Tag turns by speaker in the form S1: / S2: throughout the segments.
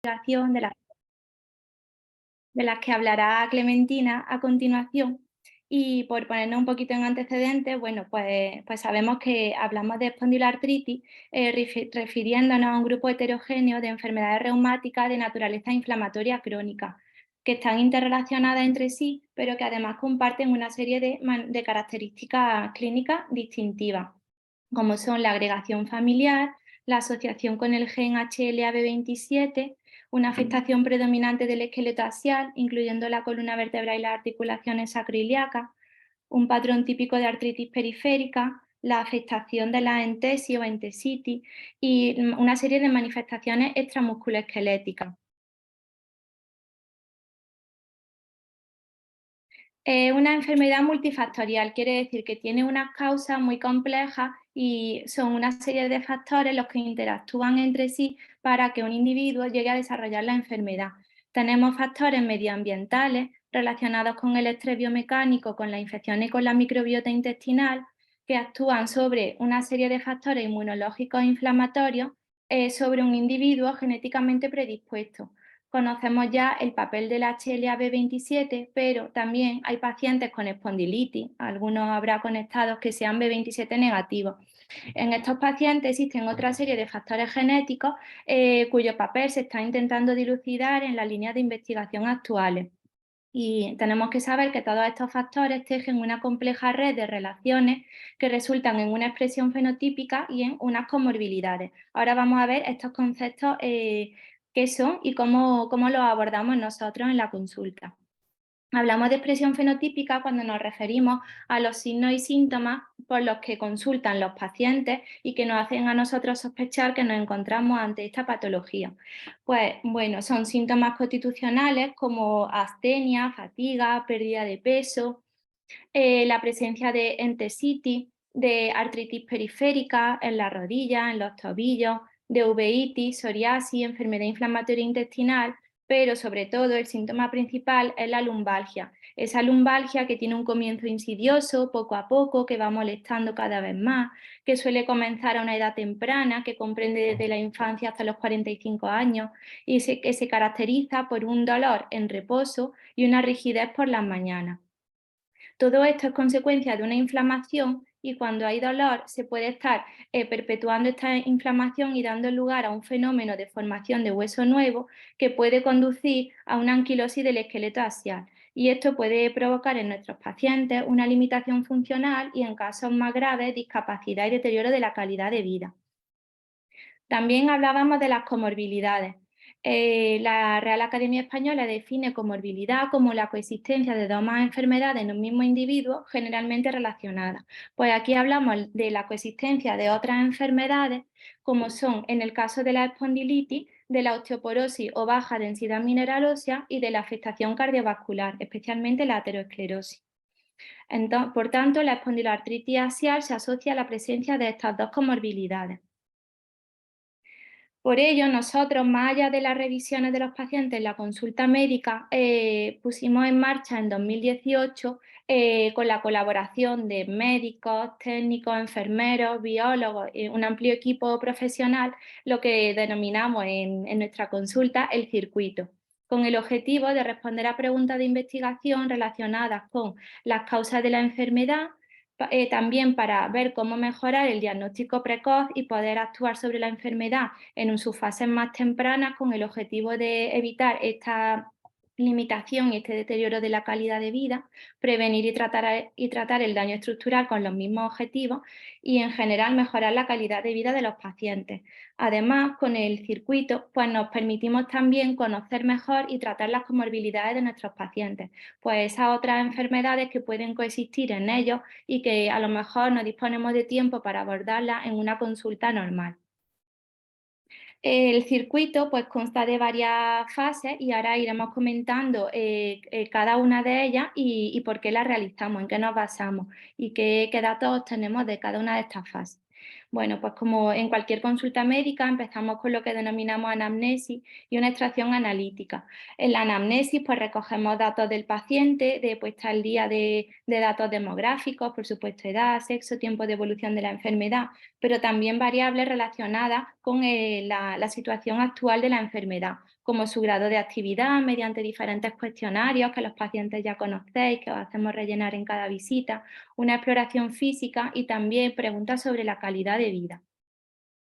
S1: de las que hablará Clementina a continuación. Y por ponernos un poquito en antecedentes, bueno, pues sabemos que hablamos de espondiloartritis refiriéndonos a un grupo heterogéneo de enfermedades reumáticas de naturaleza inflamatoria crónica, que están interrelacionadas entre sí, pero que además comparten una serie de características clínicas distintivas, como son la agregación familiar, la asociación con el gen HLA-B27, una afectación predominante del esqueleto axial, incluyendo la columna vertebral y las articulaciones sacroiliacas, un patrón típico de artritis periférica, la afectación de la entesis o entesitis y una serie de manifestaciones extramusculoesqueléticas. Una enfermedad multifactorial quiere decir que tiene unas causas muy complejas y son una serie de factores los que interactúan entre sí para que un individuo llegue a desarrollar la enfermedad. Tenemos factores medioambientales relacionados con el estrés biomecánico, con la infección y con la microbiota intestinal, que actúan sobre una serie de factores inmunológicos e inflamatorios sobre un individuo genéticamente predispuesto. Conocemos ya el papel del HLA-B27, pero también hay pacientes con espondilitis, algunos habrá conectados que sean B27 negativos. En estos pacientes existen otra serie de factores genéticos cuyo papel se está intentando dilucidar en las líneas de investigación actuales. Y tenemos que saber que todos estos factores tejen una compleja red de relaciones que resultan en una expresión fenotípica y en unas comorbilidades. Ahora vamos a ver estos conceptos qué son y cómo los abordamos nosotros en la consulta. Hablamos de expresión fenotípica cuando nos referimos a los signos y síntomas por los que consultan los pacientes y que nos hacen a nosotros sospechar que nos encontramos ante esta patología. Pues bueno, son síntomas constitucionales como astenia, fatiga, pérdida de peso, la presencia de entesitis, de artritis periférica en las rodillas, en los tobillos, de uveitis, psoriasis, enfermedad inflamatoria intestinal, pero sobre todo el síntoma principal es la lumbalgia. Esa lumbalgia que tiene un comienzo insidioso, poco a poco, que va molestando cada vez más, que suele comenzar a una edad temprana, que comprende desde la infancia hasta los 45 años y que se caracteriza por un dolor en reposo y una rigidez por las mañanas. Todo esto es consecuencia de una inflamación y cuando hay dolor se puede estar perpetuando esta inflamación y dando lugar a un fenómeno de formación de hueso nuevo que puede conducir a una anquilosis del esqueleto axial. Y esto puede provocar en nuestros pacientes una limitación funcional y en casos más graves discapacidad y deterioro de la calidad de vida. También hablábamos de las comorbilidades. La Real Academia Española define comorbilidad como la coexistencia de dos o más enfermedades en un mismo individuo generalmente relacionadas. Pues aquí hablamos de la coexistencia de otras enfermedades, como son en el caso de la espondilitis, de la osteoporosis o baja densidad mineral ósea y de la afectación cardiovascular, especialmente la aterosclerosis. Por tanto, la espondiloartritis axial se asocia a la presencia de estas dos comorbilidades. Por ello, nosotros, más allá de las revisiones de los pacientes en la consulta médica, pusimos en marcha en 2018, con la colaboración de médicos, técnicos, enfermeros, biólogos, un amplio equipo profesional, lo que denominamos en nuestra consulta el circuito, con el objetivo de responder a preguntas de investigación relacionadas con las causas de la enfermedad, también para ver cómo mejorar el diagnóstico precoz y poder actuar sobre la enfermedad en sus fases más tempranas con el objetivo de evitar esta limitación y este deterioro de la calidad de vida, prevenir y tratar el daño estructural con los mismos objetivos y en general mejorar la calidad de vida de los pacientes. Además, con el circuito pues nos permitimos también conocer mejor y tratar las comorbilidades de nuestros pacientes, pues esas otras enfermedades que pueden coexistir en ellos y que a lo mejor no disponemos de tiempo para abordarlas en una consulta normal. El circuito pues consta de varias fases y ahora iremos comentando cada una de ellas y por qué las realizamos, en qué nos basamos y qué datos obtenemos de cada una de estas fases. Bueno, pues como en cualquier consulta médica empezamos con lo que denominamos anamnesis y una extracción analítica. En la anamnesis pues recogemos datos del paciente, de puesta al día de datos demográficos, por supuesto edad, sexo, tiempo de evolución de la enfermedad, pero también variables relacionadas con la situación actual de la enfermedad, como su grado de actividad mediante diferentes cuestionarios que los pacientes ya conocéis, que os hacemos rellenar en cada visita, una exploración física y también preguntas sobre la calidad de vida.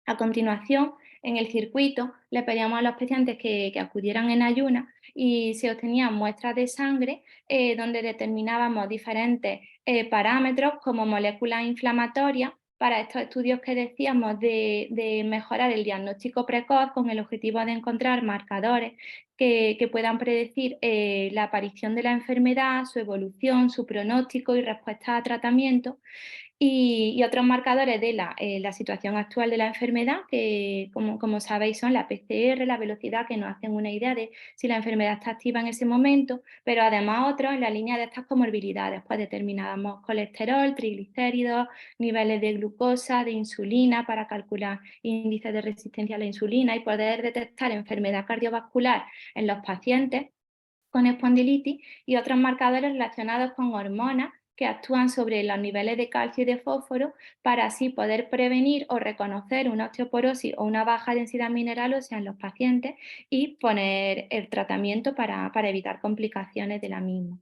S1: A continuación, en el circuito, le pedíamos a los pacientes que acudieran en ayunas y se obtenían muestras de sangre donde determinábamos diferentes parámetros como moléculas inflamatorias para estos estudios que decíamos de mejorar el diagnóstico precoz con el objetivo de encontrar marcadores que puedan predecir la aparición de la enfermedad, su evolución, su pronóstico y respuesta a tratamiento. Y otros marcadores de la situación actual de la enfermedad, que como sabéis son la PCR, la velocidad, que nos hacen una idea de si la enfermedad está activa en ese momento, pero además otros en la línea de estas comorbilidades, pues determinábamos colesterol, triglicéridos, niveles de glucosa, de insulina, para calcular índices de resistencia a la insulina y poder detectar enfermedad cardiovascular en los pacientes con espondilitis, y otros marcadores relacionados con hormonas que actúan sobre los niveles de calcio y de fósforo para así poder prevenir o reconocer una osteoporosis o una baja densidad mineral ósea en los pacientes y poner el tratamiento para evitar complicaciones de la misma.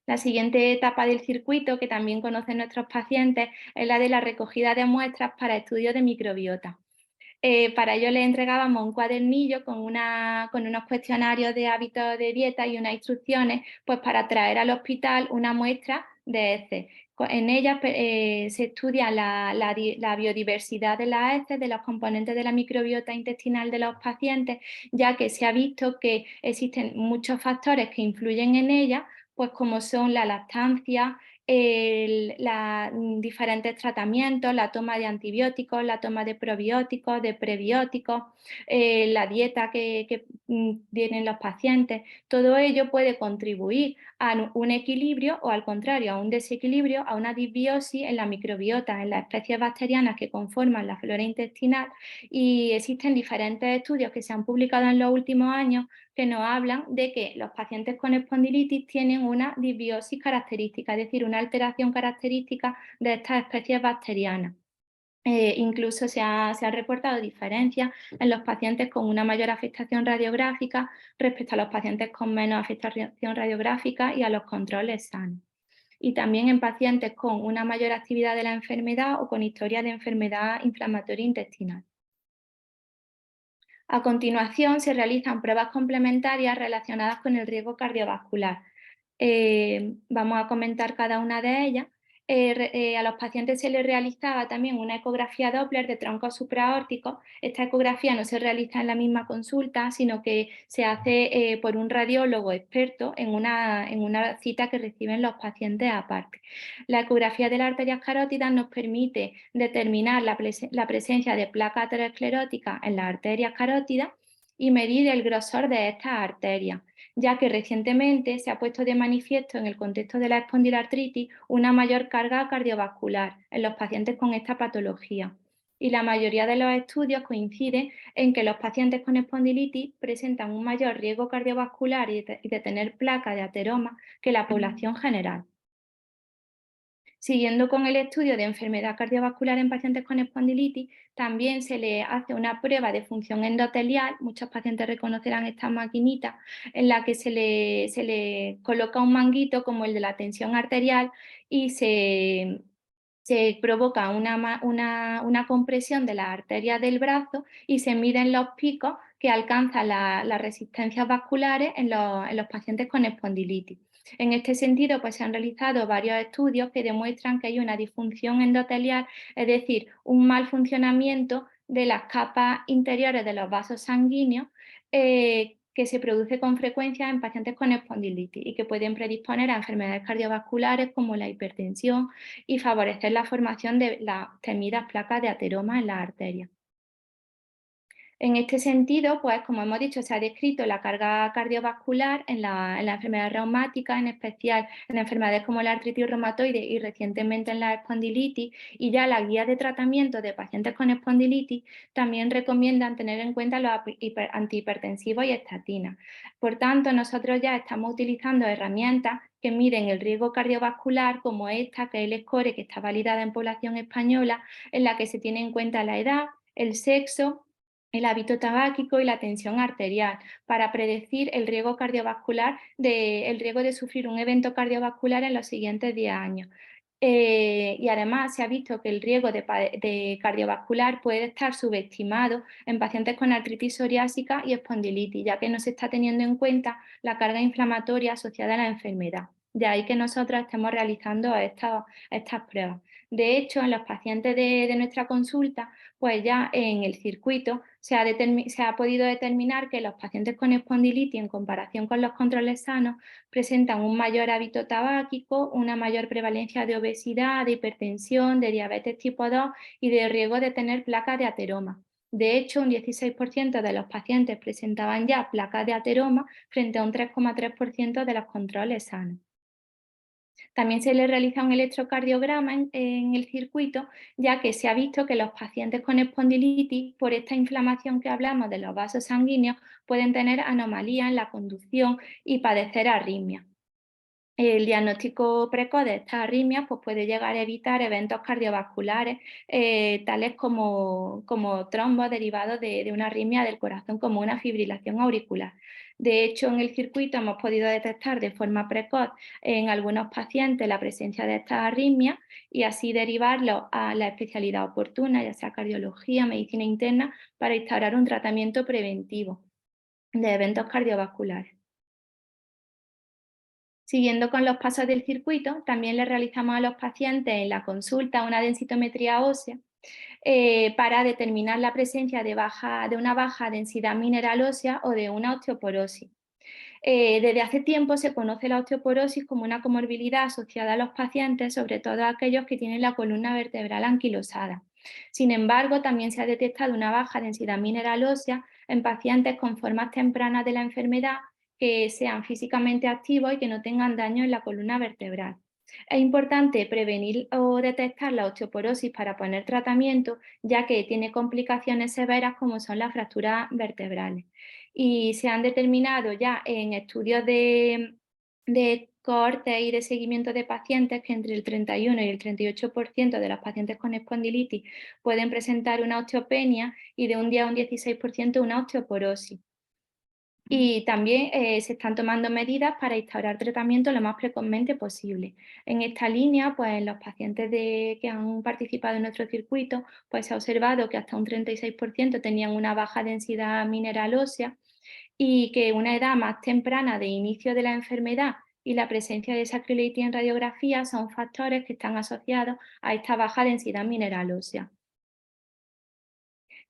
S1: La siguiente etapa del circuito, que también conocen nuestros pacientes, es la de la recogida de muestras para estudios de microbiota. Para ello le entregábamos un cuadernillo con unos cuestionarios de hábitos de dieta y unas instrucciones, pues para traer al hospital una muestra de heces. En ellas se estudia la biodiversidad de las heces, de los componentes de la microbiota intestinal de los pacientes, ya que se ha visto que existen muchos factores que influyen en ellas, pues como son la lactancia, diferentes tratamientos, la toma de antibióticos, la toma de probióticos, de prebióticos, la dieta que tienen los pacientes. Todo ello puede contribuir a un equilibrio o, al contrario, a un desequilibrio, a una disbiosis en la microbiota, en las especies bacterianas que conforman la flora intestinal, y existen diferentes estudios que se han publicado en los últimos años que nos hablan de que los pacientes con espondilitis tienen una disbiosis característica, es decir, una alteración característica de estas especies bacterianas. Incluso se ha reportado diferencias en los pacientes con una mayor afectación radiográfica respecto a los pacientes con menos afectación radiográfica y a los controles sanos. Y también en pacientes con una mayor actividad de la enfermedad o con historia de enfermedad inflamatoria intestinal. A continuación, se realizan pruebas complementarias relacionadas con el riesgo cardiovascular. Vamos a comentar cada una de ellas. A los pacientes se les realizaba también una ecografía Doppler de troncos supraórticos. Esta ecografía no se realiza en la misma consulta, sino que se hace por un radiólogo experto en una cita que reciben los pacientes aparte. La ecografía de las arterias carótidas nos permite determinar la presencia de placa aterosclerótica en las arterias carótidas y medir el grosor de estas arterias, ya que recientemente se ha puesto de manifiesto en el contexto de la espondiloartritis una mayor carga cardiovascular en los pacientes con esta patología. Y la mayoría de los estudios coinciden en que los pacientes con espondilitis presentan un mayor riesgo cardiovascular y de tener placa de ateroma que la población general. Siguiendo con el estudio de enfermedad cardiovascular en pacientes con espondilitis, también se le hace una prueba de función endotelial. Muchos pacientes reconocerán esta maquinita en la que se le coloca un manguito como el de la tensión arterial y se provoca una compresión de las arterias del brazo y se miden los picos que alcanzan las resistencias vasculares en los pacientes con espondilitis. En este sentido, pues se han realizado varios estudios que demuestran que hay una disfunción endotelial, es decir, un mal funcionamiento de las capas interiores de los vasos sanguíneos, que se produce con frecuencia en pacientes con espondilitis y que pueden predisponer a enfermedades cardiovasculares como la hipertensión y favorecer la formación de las temidas placas de ateroma en las arterias. En este sentido, pues como hemos dicho, se ha descrito la carga cardiovascular en la enfermedad reumática, en especial en enfermedades como la artritis reumatoide y recientemente en la espondilitis, y ya la guía de tratamiento de pacientes con espondilitis también recomiendan tener en cuenta los antihipertensivos y estatinas. Por tanto, nosotros ya estamos utilizando herramientas que miden el riesgo cardiovascular, como esta, que es el SCORE, que está validada en población española, en la que se tiene en cuenta la edad, el sexo, el hábito tabáquico y la tensión arterial para predecir el riesgo cardiovascular, el riesgo de sufrir un evento cardiovascular en los siguientes 10 años. Y además se ha visto que el riesgo de cardiovascular puede estar subestimado en pacientes con artritis psoriásica y espondilitis, ya que no se está teniendo en cuenta la carga inflamatoria asociada a la enfermedad. De ahí que nosotros estemos realizando estas pruebas. De hecho, en los pacientes de nuestra consulta, pues ya en el circuito se ha podido determinar que los pacientes con espondilitis, en comparación con los controles sanos, presentan un mayor hábito tabáquico, una mayor prevalencia de obesidad, de hipertensión, de diabetes tipo 2 y de riesgo de tener placas de ateroma. De hecho, un 16% de los pacientes presentaban ya placas de ateroma frente a un 3,3% de los controles sanos. También se le realiza un electrocardiograma en el circuito, ya que se ha visto que los pacientes con espondilitis, por esta inflamación que hablamos de los vasos sanguíneos, pueden tener anomalías en la conducción y padecer arritmias. El diagnóstico precoz de estas arritmias pues, puede llegar a evitar eventos cardiovasculares, tales como trombos derivados de una arritmia del corazón, como una fibrilación auricular. De hecho, en el circuito hemos podido detectar de forma precoz en algunos pacientes la presencia de estas arritmias y así derivarlo a la especialidad oportuna, ya sea cardiología, medicina interna, para instaurar un tratamiento preventivo de eventos cardiovasculares. Siguiendo con los pasos del circuito, también le realizamos a los pacientes en la consulta una densitometría ósea para determinar la presencia de una baja densidad mineral ósea o de una osteoporosis. Desde hace tiempo se conoce la osteoporosis como una comorbilidad asociada a los pacientes, sobre todo a aquellos que tienen la columna vertebral anquilosada. Sin embargo, también se ha detectado una baja densidad mineral ósea en pacientes con formas tempranas de la enfermedad que sean físicamente activos y que no tengan daño en la columna vertebral. Es importante prevenir o detectar la osteoporosis para poner tratamiento, ya que tiene complicaciones severas como son las fracturas vertebrales. Y se han determinado ya en estudios de cohortes y de seguimiento de pacientes que entre el 31 y el 38% de los pacientes con espondilitis pueden presentar una osteopenia y de un 10 a un 16% una osteoporosis. Y también se están tomando medidas para instaurar tratamiento lo más precozmente posible. En esta línea, pues en los pacientes que han participado en nuestro circuito, pues se ha observado que hasta un 36% tenían una baja densidad mineral ósea y que una edad más temprana de inicio de la enfermedad y la presencia de sacroiliitis en radiografía son factores que están asociados a esta baja densidad mineral ósea.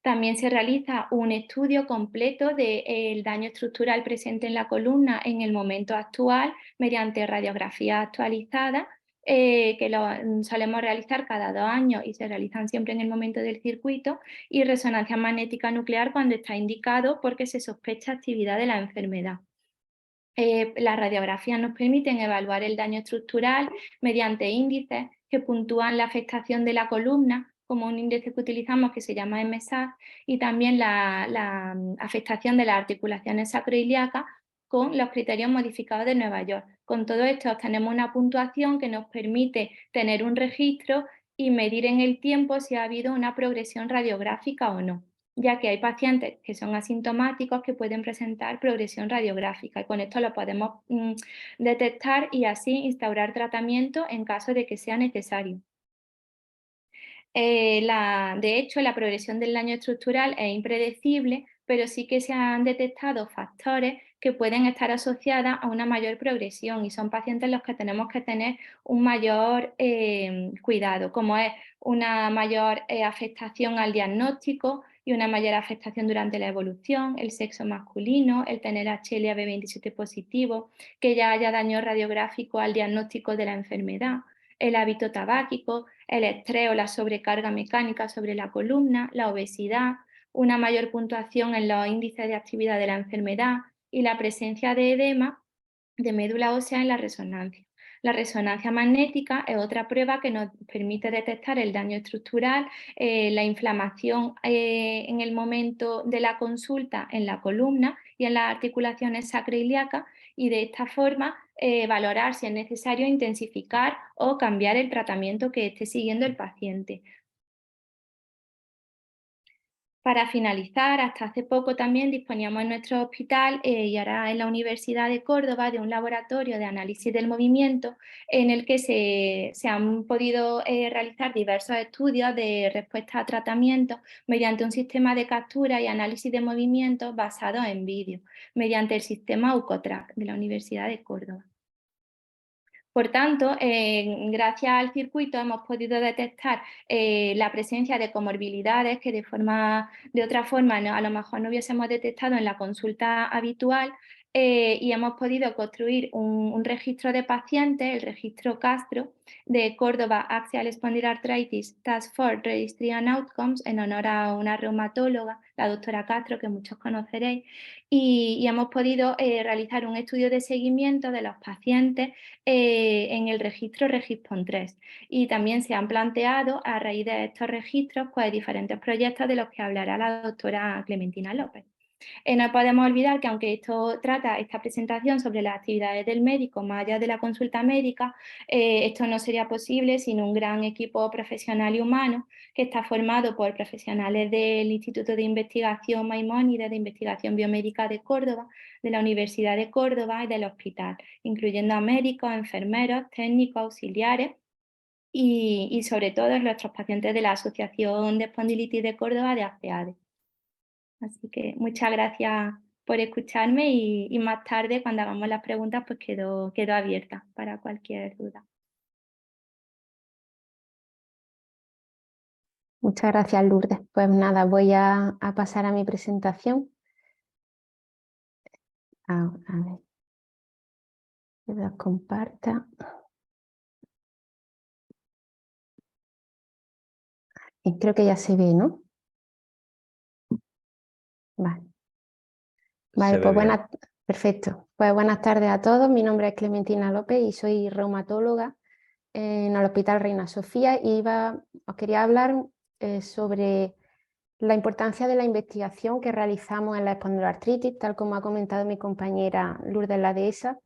S1: También se realiza un estudio completo del daño estructural presente en la columna en el momento actual mediante radiografía actualizada, que lo solemos realizar cada 2 años y se realizan siempre en el momento del circuito, y resonancia magnética nuclear cuando está indicado porque se sospecha actividad de la enfermedad. Las radiografías nos permiten evaluar el daño estructural mediante índices que puntúan la afectación de la columna, como un índice que utilizamos que se llama MSAT, y también la afectación de las articulaciones sacroiliacas con los criterios modificados de Nueva York. Con todo esto obtenemos una puntuación que nos permite tener un registro y medir en el tiempo si ha habido una progresión radiográfica o no, ya que hay pacientes que son asintomáticos que pueden presentar progresión radiográfica y con esto lo podemos detectar y así instaurar tratamiento en caso de que sea necesario. De hecho, la progresión del daño estructural es impredecible, pero sí que se han detectado factores que pueden estar asociados a una mayor progresión y son pacientes los que tenemos que tener un mayor cuidado, como es una mayor afectación al diagnóstico y una mayor afectación durante la evolución, el sexo masculino, el tener HLA-B27 positivo, que ya haya daño radiográfico al diagnóstico de la enfermedad, el hábito tabáquico, el estrés o la sobrecarga mecánica sobre la columna, la obesidad, una mayor puntuación en los índices de actividad de la enfermedad y la presencia de edema de médula ósea en la resonancia. La resonancia magnética es otra prueba que nos permite detectar el daño estructural, la inflamación en el momento de la consulta en la columna y en las articulaciones sacroiliacas y de esta forma valorar si es necesario intensificar o cambiar el tratamiento que esté siguiendo el paciente. Para finalizar, hasta hace poco también disponíamos en nuestro hospital y ahora en la Universidad de Córdoba de un laboratorio de análisis del movimiento en el que se han podido realizar diversos estudios de respuesta a tratamientos mediante un sistema de captura y análisis de movimientos basado en vídeo, mediante el sistema UCOTRAC de la Universidad de Córdoba. Por tanto, gracias al circuito hemos podido detectar la presencia de comorbilidades que de otra forma a lo mejor no hubiésemos detectado en la consulta habitual y hemos podido construir un registro de pacientes, el registro Castro, de Córdoba Axial Spondyloarthritis Task Force Registry and Outcomes, en honor a una reumatóloga, la doctora Castro, que muchos conoceréis, y hemos podido realizar un estudio de seguimiento de los pacientes en el registro Regispon3 y también se han planteado a raíz de estos registros pues diferentes proyectos de los que hablará la doctora Clementina López. No podemos olvidar que aunque esta presentación sobre las actividades del médico más allá de la consulta médica, esto no sería posible sin un gran equipo profesional y humano que está formado por profesionales del Instituto de Investigación Maimónides de Investigación Biomédica de Córdoba, de la Universidad de Córdoba y del hospital, incluyendo a médicos, enfermeros, técnicos, auxiliares y sobre todo nuestros pacientes de la Asociación de Espondilitis de Córdoba de ACEADE. Así que muchas gracias por escucharme y más tarde cuando hagamos las preguntas pues quedo abierta para cualquier duda.
S2: Muchas gracias, Lourdes. Pues nada, voy a pasar a mi presentación. A ver, que la comparta. Y creo que ya se ve, ¿no? Vale. Vale, pues perfecto. Pues buenas tardes a todos. Mi nombre es Clementina López y soy reumatóloga en el Hospital Reina Sofía y os quería hablar sobre la importancia de la investigación que realizamos en la espondiloartritis, tal como ha comentado mi compañera Lourdes la dehesa.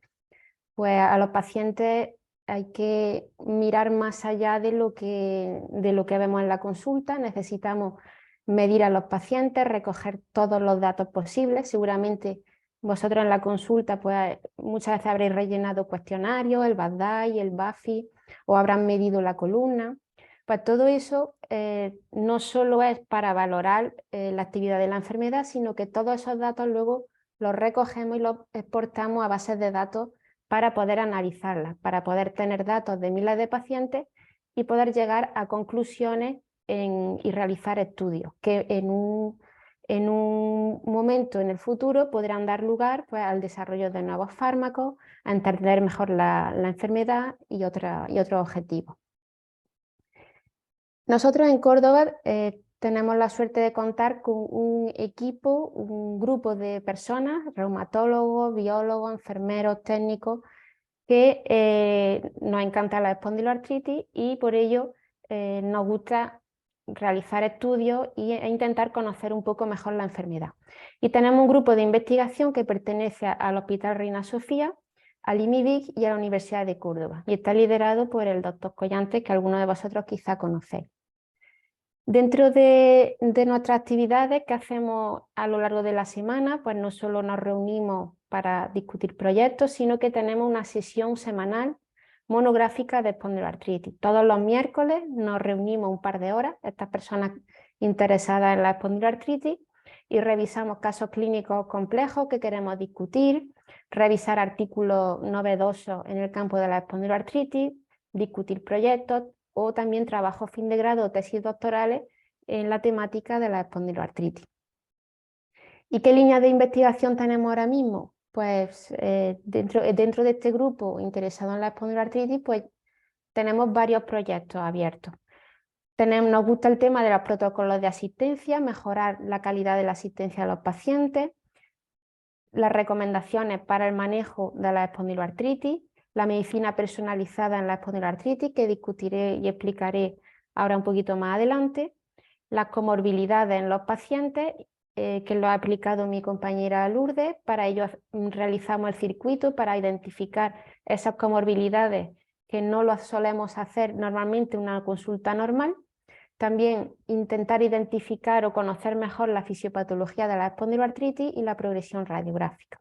S2: Pues a los pacientes hay que mirar más allá de lo que vemos en la consulta. Necesitamos medir a los pacientes, recoger todos los datos posibles. Seguramente vosotros en la consulta pues muchas veces habréis rellenado cuestionarios, el BASDAI, el BAFI, o habrán medido la columna. Pues todo eso no solo es para valorar la actividad de la enfermedad, sino que todos esos datos luego los recogemos y los exportamos a bases de datos para poder analizarlas, para poder tener datos de miles de pacientes y poder llegar a conclusiones y realizar estudios que en un momento en el futuro podrán dar lugar pues, al desarrollo de nuevos fármacos, a entender mejor la enfermedad y otros objetivos. Nosotros en Córdoba tenemos la suerte de contar con un equipo, un grupo de personas, reumatólogos, biólogos, enfermeros, técnicos, que nos encanta la espondiloartritis y por ello nos gusta realizar estudios e intentar conocer un poco mejor la enfermedad. Y tenemos un grupo de investigación que pertenece al Hospital Reina Sofía, al IMIBIC y a la Universidad de Córdoba, y está liderado por el doctor Collantes, que algunos de vosotros quizá conocéis. Dentro de nuestras actividades que hacemos a lo largo de la semana, pues no solo nos reunimos para discutir proyectos, sino que tenemos una sesión semanal monográfica de espondiloartritis. Todos los miércoles nos reunimos un par de horas, estas personas interesadas en la espondiloartritis, y revisamos casos clínicos complejos que queremos discutir, revisar artículos novedosos en el campo de la espondiloartritis, discutir proyectos o también trabajos fin de grado o tesis doctorales en la temática de la espondiloartritis. ¿Y qué línea de investigación tenemos ahora mismo? Pues dentro de este grupo interesado en la espondiloartritis, pues tenemos varios proyectos abiertos. Nos gusta el tema de los protocolos de asistencia, mejorar la calidad de la asistencia a los pacientes, las recomendaciones para el manejo de la espondiloartritis, la medicina personalizada en la espondiloartritis, que discutiré y explicaré ahora un poquito más adelante, las comorbilidades en los pacientes, que lo ha aplicado mi compañera Lourdes. Para ello realizamos el circuito para identificar esas comorbilidades que no lo solemos hacer normalmente en una consulta normal. también intentar identificar o conocer mejor la fisiopatología de la espondiloartritis y la progresión radiográfica.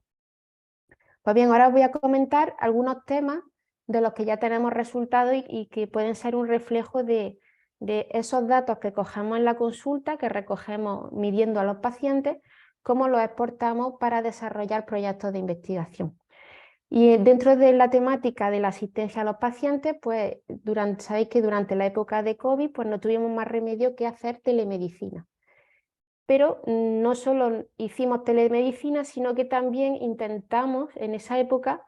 S2: Pues bien, ahora os voy a comentar algunos temas de los que ya tenemos resultados y que pueden ser un reflejo de esos datos que cogemos en la consulta, que recogemos midiendo a los pacientes, cómo los exportamos para desarrollar proyectos de investigación. Y dentro de la temática de la asistencia a los pacientes, pues sabéis que durante la época de COVID pues no tuvimos más remedio que hacer telemedicina. Pero no solo hicimos telemedicina, sino que también intentamos en esa época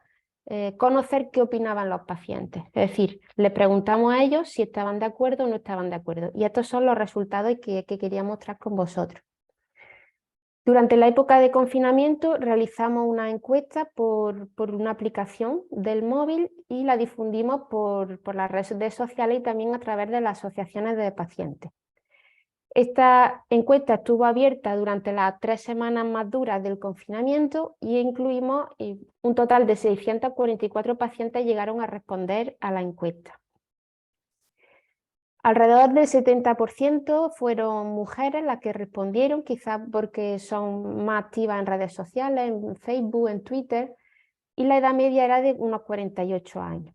S2: conocer qué opinaban los pacientes. Es decir, les preguntamos a ellos si estaban de acuerdo o no estaban de acuerdo. Y estos son los resultados que quería mostrar con vosotros. Durante la época de confinamiento realizamos una encuesta por una aplicación del móvil y la difundimos por las redes sociales y también a través de las asociaciones de pacientes. Esta encuesta estuvo abierta durante las 3 semanas más duras del confinamiento y incluimos un total de 644 pacientes llegaron a responder a la encuesta. Alrededor del 70% fueron mujeres las que respondieron, quizás porque son más activas en redes sociales, en Facebook, en Twitter, y la edad media era de unos 48 años.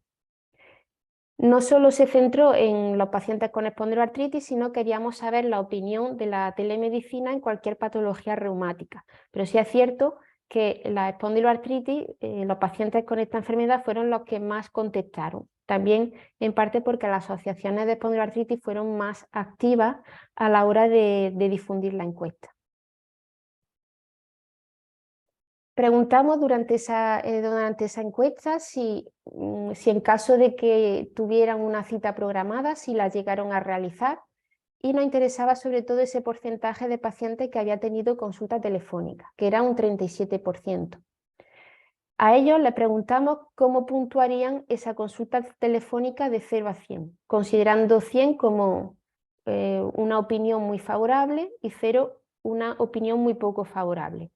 S2: No solo se centró en los pacientes con espondiloartritis, sino queríamos saber la opinión de la telemedicina en cualquier patología reumática. Pero sí es cierto que la espondiloartritis, los pacientes con esta enfermedad fueron los que más contestaron. También en parte porque las asociaciones de espondiloartritis fueron más activas a la hora de difundir la encuesta. Preguntamos durante esa encuesta si en caso de que tuvieran una cita programada, si la llegaron a realizar, y nos interesaba sobre todo ese porcentaje de pacientes que había tenido consulta telefónica, que era un 37%. A ellos les preguntamos cómo puntuarían esa consulta telefónica de 0 a 100, considerando 100 como una opinión muy favorable y 0 una opinión muy poco favorable.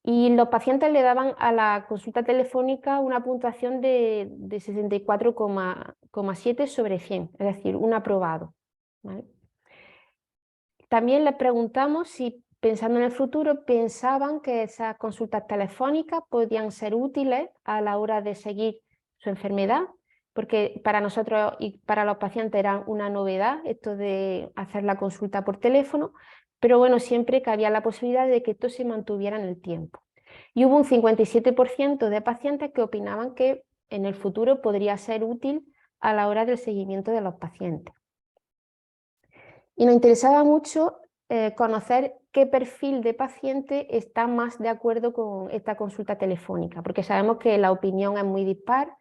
S2: Y los pacientes le daban a la consulta telefónica una puntuación de 64,7 sobre 100, es decir, un aprobado, ¿vale? También les preguntamos si, pensando en el futuro, pensaban que esas consultas telefónicas podían ser útiles a la hora de seguir su enfermedad, porque para nosotros y para los pacientes era una novedad esto de hacer la consulta por teléfono, pero bueno, siempre que había la posibilidad de que esto se mantuviera en el tiempo. Y hubo un 57% de pacientes que opinaban que en el futuro podría ser útil a la hora del seguimiento de los pacientes. Y nos interesaba mucho conocer qué perfil de paciente está más de acuerdo con esta consulta telefónica, porque sabemos que la opinión es muy dispar,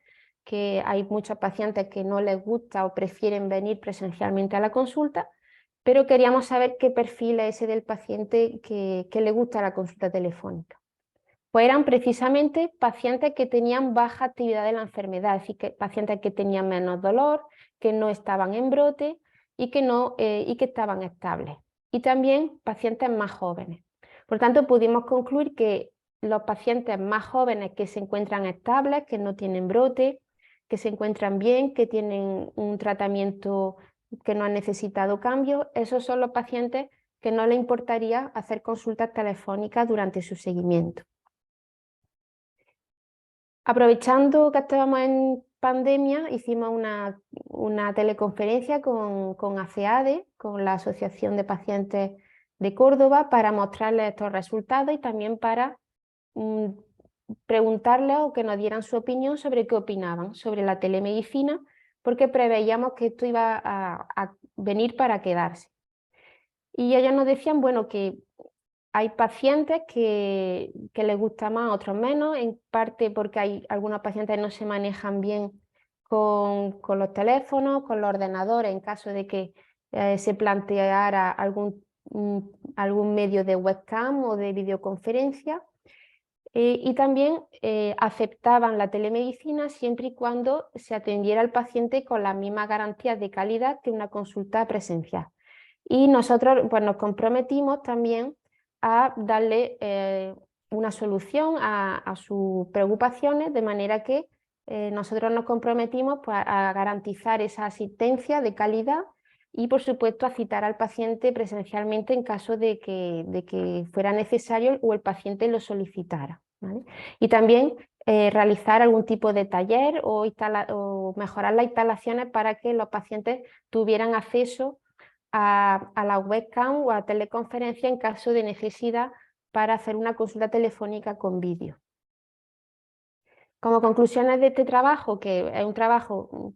S2: que hay muchos pacientes que no les gusta o prefieren venir presencialmente a la consulta, pero queríamos saber qué perfil es ese del paciente que le gusta la consulta telefónica. Pues eran precisamente pacientes que tenían baja actividad de la enfermedad, es decir, que pacientes que tenían menos dolor, que no estaban en brote y que estaban estables. Y también pacientes más jóvenes. Por tanto, pudimos concluir que los pacientes más jóvenes que se encuentran estables, que no tienen brote, que se encuentran bien, que tienen un tratamiento que no han necesitado cambios, esos son los pacientes que no les importaría hacer consultas telefónicas durante su seguimiento. Aprovechando que estábamos en pandemia, hicimos una teleconferencia con ACEADE, con la Asociación de Pacientes de Córdoba, para mostrarles estos resultados y también para preguntarles o que nos dieran su opinión sobre qué opinaban sobre la telemedicina, porque preveíamos que esto iba a venir para quedarse. Y ellos nos decían, bueno, que hay pacientes que les gusta más, otros menos, en parte porque hay algunos pacientes que no se manejan bien con los teléfonos, con los ordenadores, en caso de que se planteara algún medio de webcam o de videoconferencia. Y también aceptaban la telemedicina siempre y cuando se atendiera al paciente con las mismas garantías de calidad que una consulta presencial. Y nosotros pues, nos comprometimos también a darle una solución a sus preocupaciones, de manera que nosotros nos comprometimos pues, a garantizar esa asistencia de calidad y, por supuesto, a citar al paciente presencialmente en caso de que fuera necesario o el paciente lo solicitara, ¿vale? Y también realizar algún tipo de taller o mejorar las instalaciones para que los pacientes tuvieran acceso a la webcam o a teleconferencia en caso de necesidad para hacer una consulta telefónica con vídeo. Como conclusiones de este trabajo, que es un trabajo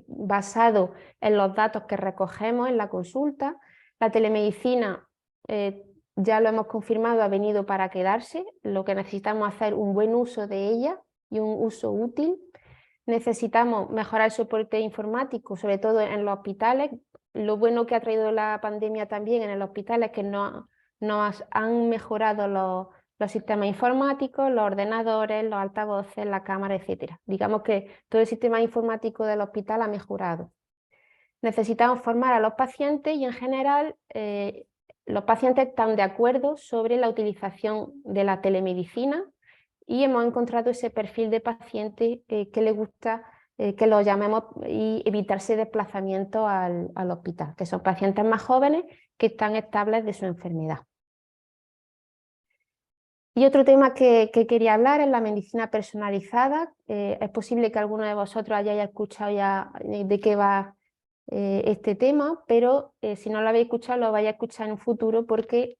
S2: basado en los datos que recogemos en la consulta, la telemedicina, ya lo hemos confirmado, ha venido para quedarse. Lo que necesitamos es hacer un buen uso de ella y un uso útil. Necesitamos mejorar el soporte informático, sobre todo en los hospitales. Lo bueno que ha traído la pandemia también en el hospital es que nos han mejorado los sistemas informáticos, los ordenadores, los altavoces, la cámara, etc. Digamos que todo el sistema informático del hospital ha mejorado. Necesitamos formar a los pacientes y, en general, los pacientes están de acuerdo sobre la utilización de la telemedicina y hemos encontrado ese perfil de paciente que le gusta que lo llamemos y evitarse desplazamiento al hospital, que son pacientes más jóvenes que están estables de su enfermedad. Y otro tema que quería hablar es la medicina personalizada. Es posible que alguno de vosotros hayáis escuchado ya de qué va este tema, pero si no lo habéis escuchado, lo vais a escuchar en un futuro, porque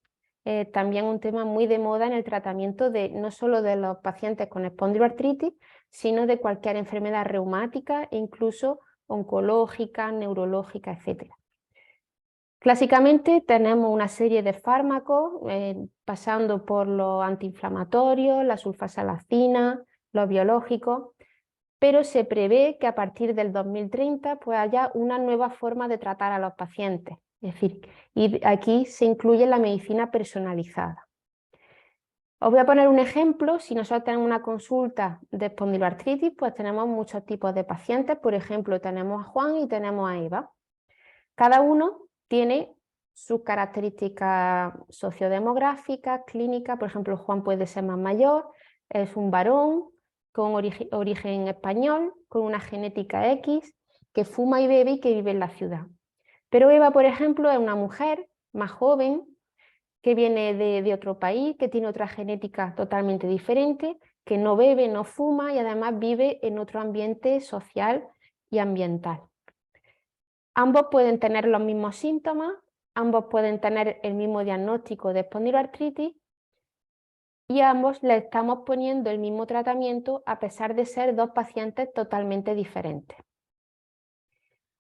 S2: también es un tema muy de moda en el tratamiento no solo de los pacientes con espondiloartritis, sino de cualquier enfermedad reumática e incluso oncológica, neurológica, etc. Clásicamente tenemos una serie de fármacos, pasando por los antiinflamatorios, la sulfasalacina, los biológicos, pero se prevé que a partir del 2030 pues haya una nueva forma de tratar a los pacientes. Es decir, y aquí se incluye la medicina personalizada. Os voy a poner un ejemplo. Si nosotros tenemos una consulta de espondiloartritis, pues tenemos muchos tipos de pacientes. Por ejemplo, tenemos a Juan y tenemos a Eva. Cada uno tiene sus características sociodemográficas, clínicas. Por ejemplo, Juan puede ser más mayor, es un varón con origen español, con una genética X, que fuma y bebe y que vive en la ciudad. Pero Eva, por ejemplo, es una mujer más joven, que viene de otro país, que tiene otra genética totalmente diferente, que no bebe, no fuma y además vive en otro ambiente social y ambiental. Ambos pueden tener los mismos síntomas, ambos pueden tener el mismo diagnóstico de espondiloartritis y ambos le estamos poniendo el mismo tratamiento a pesar de ser dos pacientes totalmente diferentes.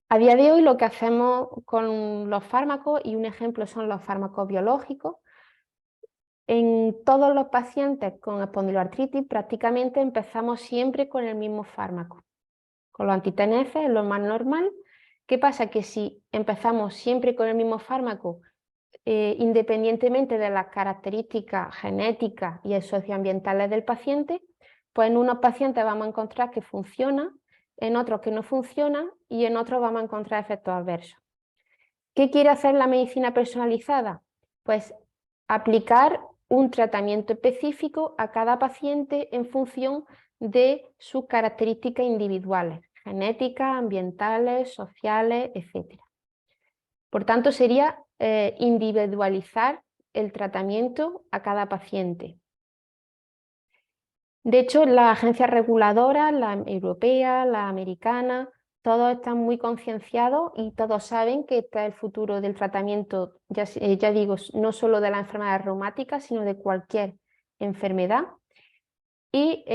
S2: A día de hoy lo que hacemos con los fármacos, y un ejemplo son los fármacos biológicos, en todos los pacientes con espondiloartritis prácticamente empezamos siempre con el mismo fármaco. Con los anti-TNF es lo más normal. ¿Qué pasa? Que si empezamos siempre con el mismo fármaco, independientemente de las características genéticas y socioambientales del paciente, pues en unos pacientes vamos a encontrar que funciona, en otros que no funciona y en otros vamos a encontrar efectos adversos. ¿Qué quiere hacer la medicina personalizada? Pues aplicar un tratamiento específico a cada paciente en función de sus características individuales, genéticas, ambientales, sociales, etc. Por tanto, sería individualizar el tratamiento a cada paciente. De hecho, las agencias reguladoras, la europea, la americana, todos están muy concienciados y todos saben que este es el futuro del tratamiento, ya digo, no solo de la enfermedad reumática, sino de cualquier enfermedad. Y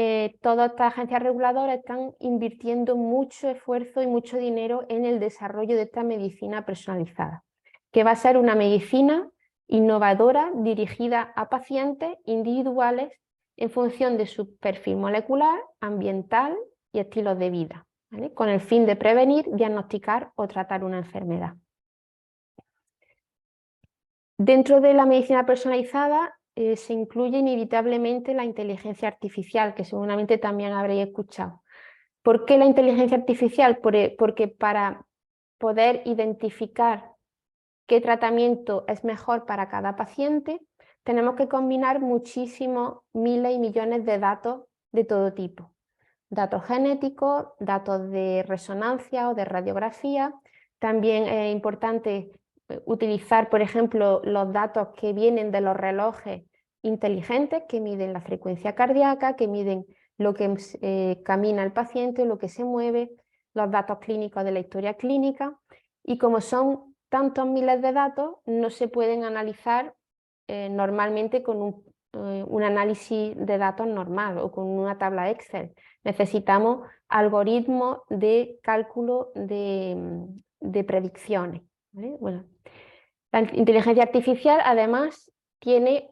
S2: todas estas agencias reguladoras están invirtiendo mucho esfuerzo y mucho dinero en el desarrollo de esta medicina personalizada, que va a ser una medicina innovadora dirigida a pacientes individuales en función de su perfil molecular, ambiental y estilos de vida, ¿vale? Con el fin de prevenir, diagnosticar o tratar una enfermedad. Dentro de la medicina personalizada se incluye inevitablemente la inteligencia artificial, que seguramente también habréis escuchado. ¿Por qué la inteligencia artificial? Porque para poder identificar qué tratamiento es mejor para cada paciente, tenemos que combinar muchísimos, miles y millones de datos de todo tipo. Datos genéticos, datos de resonancia o de radiografía, También es importante utilizar, por ejemplo, los datos que vienen de los relojes inteligentes que miden la frecuencia cardíaca, que miden lo que camina el paciente, lo que se mueve, los datos clínicos de la historia clínica. Y como son tantos miles de datos, no se pueden analizar normalmente con un análisis de datos normal o con una tabla Excel. Necesitamos algoritmos de cálculo de predicciones, ¿vale? Bueno, la inteligencia artificial además tiene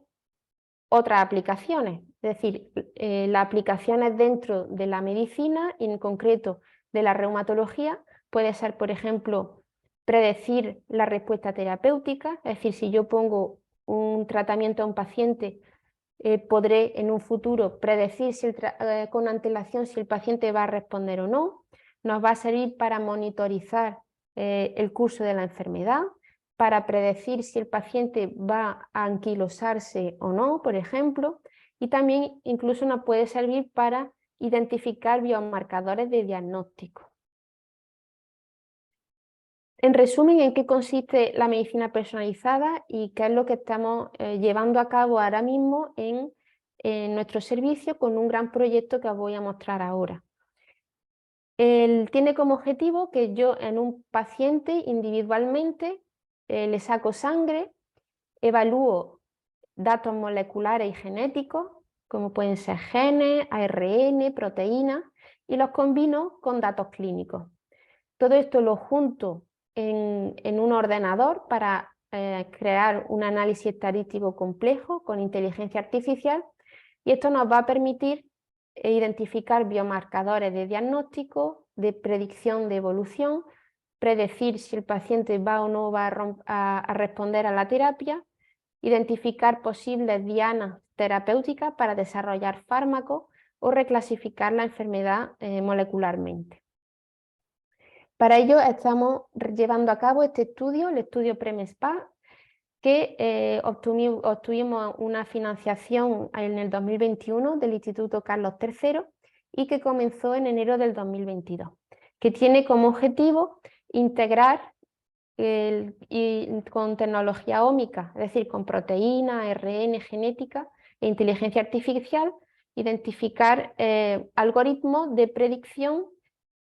S2: otras aplicaciones, es decir, las aplicaciones dentro de la medicina, y en concreto de la reumatología, puede ser, por ejemplo, predecir la respuesta terapéutica, es decir, si yo pongo un tratamiento a un paciente, podré en un futuro predecir con antelación si el paciente va a responder o no. Nos va a servir para monitorizar el curso de la enfermedad, para predecir si el paciente va a anquilosarse o no, por ejemplo, y también incluso nos puede servir para identificar biomarcadores de diagnóstico. En resumen, ¿en qué consiste la medicina personalizada y qué es lo que estamos llevando a cabo ahora mismo en nuestro servicio con un gran proyecto que os voy a mostrar ahora? Tiene como objetivo que yo en un paciente individualmente le saco sangre, evalúo datos moleculares y genéticos, como pueden ser genes, ARN, proteínas, y los combino con datos clínicos. Todo esto lo junto en un ordenador para crear un análisis estadístico complejo con inteligencia artificial, y esto nos va a permitir identificar biomarcadores de diagnóstico, de predicción de evolución, predecir si el paciente va o no va a responder a la terapia, identificar posibles dianas terapéuticas para desarrollar fármacos o reclasificar la enfermedad molecularmente. Para ello estamos llevando a cabo este estudio, el estudio PREMESPA, que obtuvimos una financiación en el 2021 del Instituto Carlos III y que comenzó en enero del 2022, que tiene como objetivo integrar con tecnología ómica, es decir, con proteína, ARN, genética e inteligencia artificial, identificar algoritmos de predicción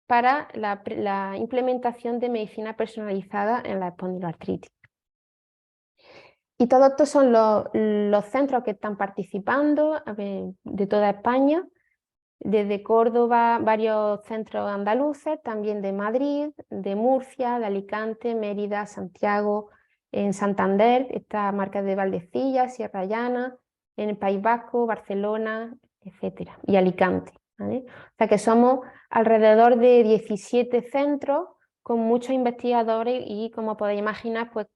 S2: para la implementación de medicina personalizada en la espondiloartritis. Y todos estos son los centros que están participando de toda España, desde Córdoba, varios centros andaluces, también de Madrid, de Murcia, de Alicante, Mérida, Santiago, en Santander, está Marqués de Valdecilla, Sierra Llana, en el País Vasco, Barcelona, etcétera, y Alicante, ¿vale? O sea que somos alrededor de 17 centros con muchos investigadores y, como podéis imaginar, pues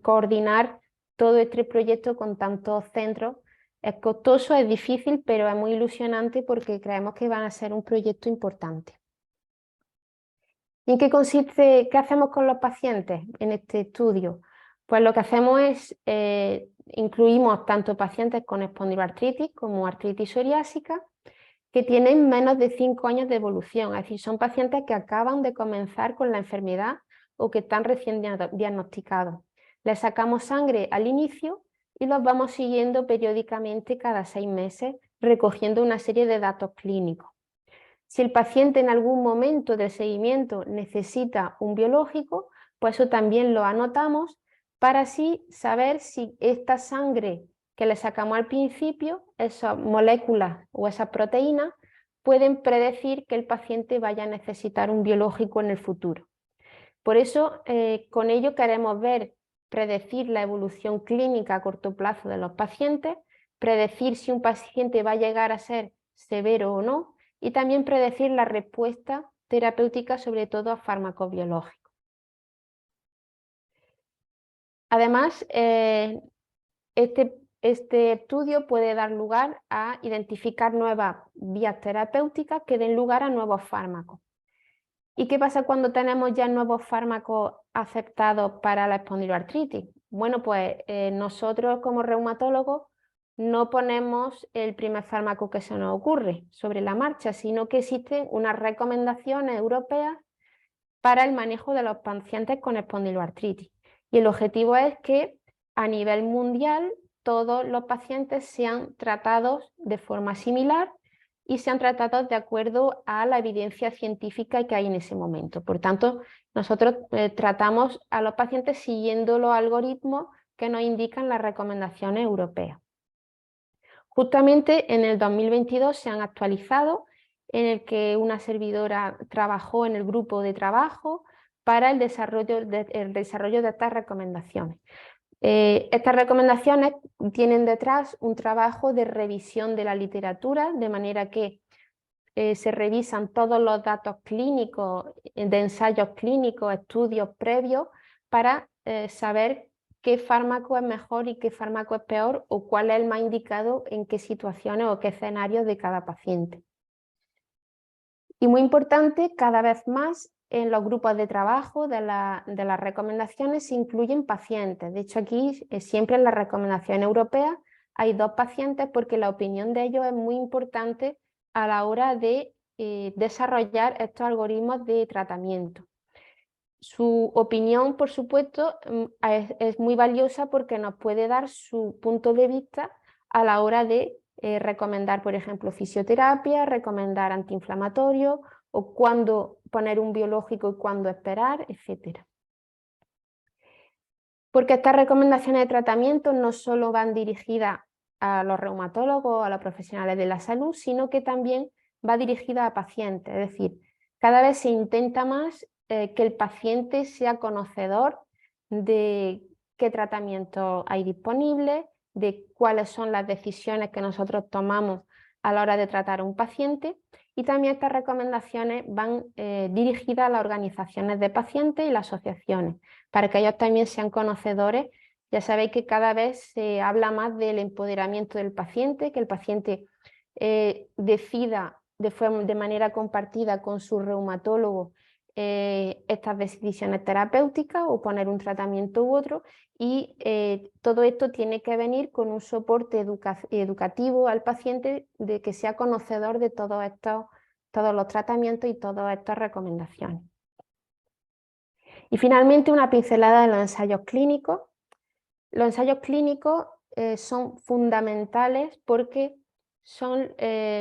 S2: coordinar todo este proyecto con tantos centros es costoso, es difícil, pero es muy ilusionante porque creemos que van a ser un proyecto importante. ¿Y en qué consiste, qué hacemos con los pacientes en este estudio? Pues lo que hacemos es, incluimos tanto pacientes con espondiloartritis como artritis psoriásica que tienen menos de 5 años de evolución, es decir, son pacientes que acaban de comenzar con la enfermedad o que están recién diagnosticados. Les sacamos sangre al inicio y los vamos siguiendo periódicamente cada 6 meses, recogiendo una serie de datos clínicos. Si el paciente en algún momento del seguimiento necesita un biológico, pues eso también lo anotamos para así saber si esta sangre que le sacamos al principio, esas moléculas o esas proteínas, pueden predecir que el paciente vaya a necesitar un biológico en el futuro. Por eso, con ello queremos predecir la evolución clínica a corto plazo de los pacientes, predecir si un paciente va a llegar a ser severo o no, y también predecir la respuesta terapéutica, sobre todo a fármacos biológicos. Además, este estudio puede dar lugar a identificar nuevas vías terapéuticas que den lugar a nuevos fármacos. ¿Y qué pasa cuando tenemos ya nuevos fármacos aceptados para la espondiloartritis? Bueno, pues nosotros como reumatólogos no ponemos el primer fármaco que se nos ocurre sobre la marcha, sino que existen unas recomendaciones europeas para el manejo de los pacientes con espondiloartritis. Y el objetivo es que a nivel mundial todos los pacientes sean tratados de forma similar y sean tratados de acuerdo a la evidencia científica que hay en ese momento. Por tanto, nosotros tratamos a los pacientes siguiendo los algoritmos que nos indican las recomendaciones europeas. Justamente en el 2022 se han actualizado, en el que una servidora trabajó en el grupo de trabajo para el desarrollo de estas recomendaciones. Estas recomendaciones tienen detrás un trabajo de revisión de la literatura, de manera que se revisan todos los datos clínicos, de ensayos clínicos, estudios previos, para saber qué fármaco es mejor y qué fármaco es peor, o cuál es el más indicado en qué situaciones o qué escenarios de cada paciente. Y muy importante, cada vez más en los grupos de trabajo de las recomendaciones se incluyen pacientes. De hecho, aquí siempre en las recomendaciones europeas hay 2 pacientes, porque la opinión de ellos es muy importante a la hora de desarrollar estos algoritmos de tratamiento. Su opinión, por supuesto, es muy valiosa porque nos puede dar su punto de vista a la hora de recomendar, por ejemplo, fisioterapia, recomendar antiinflamatorios, o cuándo poner un biológico y cuándo esperar, etc. Porque estas recomendaciones de tratamiento no solo van dirigidas a los reumatólogos o a los profesionales de la salud, sino que también va dirigida a pacientes. Es decir, cada vez se intenta más que el paciente sea conocedor de qué tratamientos hay disponibles, de cuáles son las decisiones que nosotros tomamos a la hora de tratar a un paciente, y también estas recomendaciones van dirigidas a las organizaciones de pacientes y las asociaciones, para que ellos también sean conocedores. Ya sabéis que cada vez se habla más del empoderamiento del paciente, que el paciente decida de manera compartida con su reumatólogo estas decisiones terapéuticas, o poner un tratamiento u otro, y todo esto tiene que venir con un soporte educativo al paciente, de que sea conocedor de todos los tratamientos y todas estas recomendaciones. Y finalmente, una pincelada de los ensayos clínicos. Los ensayos clínicos son fundamentales porque son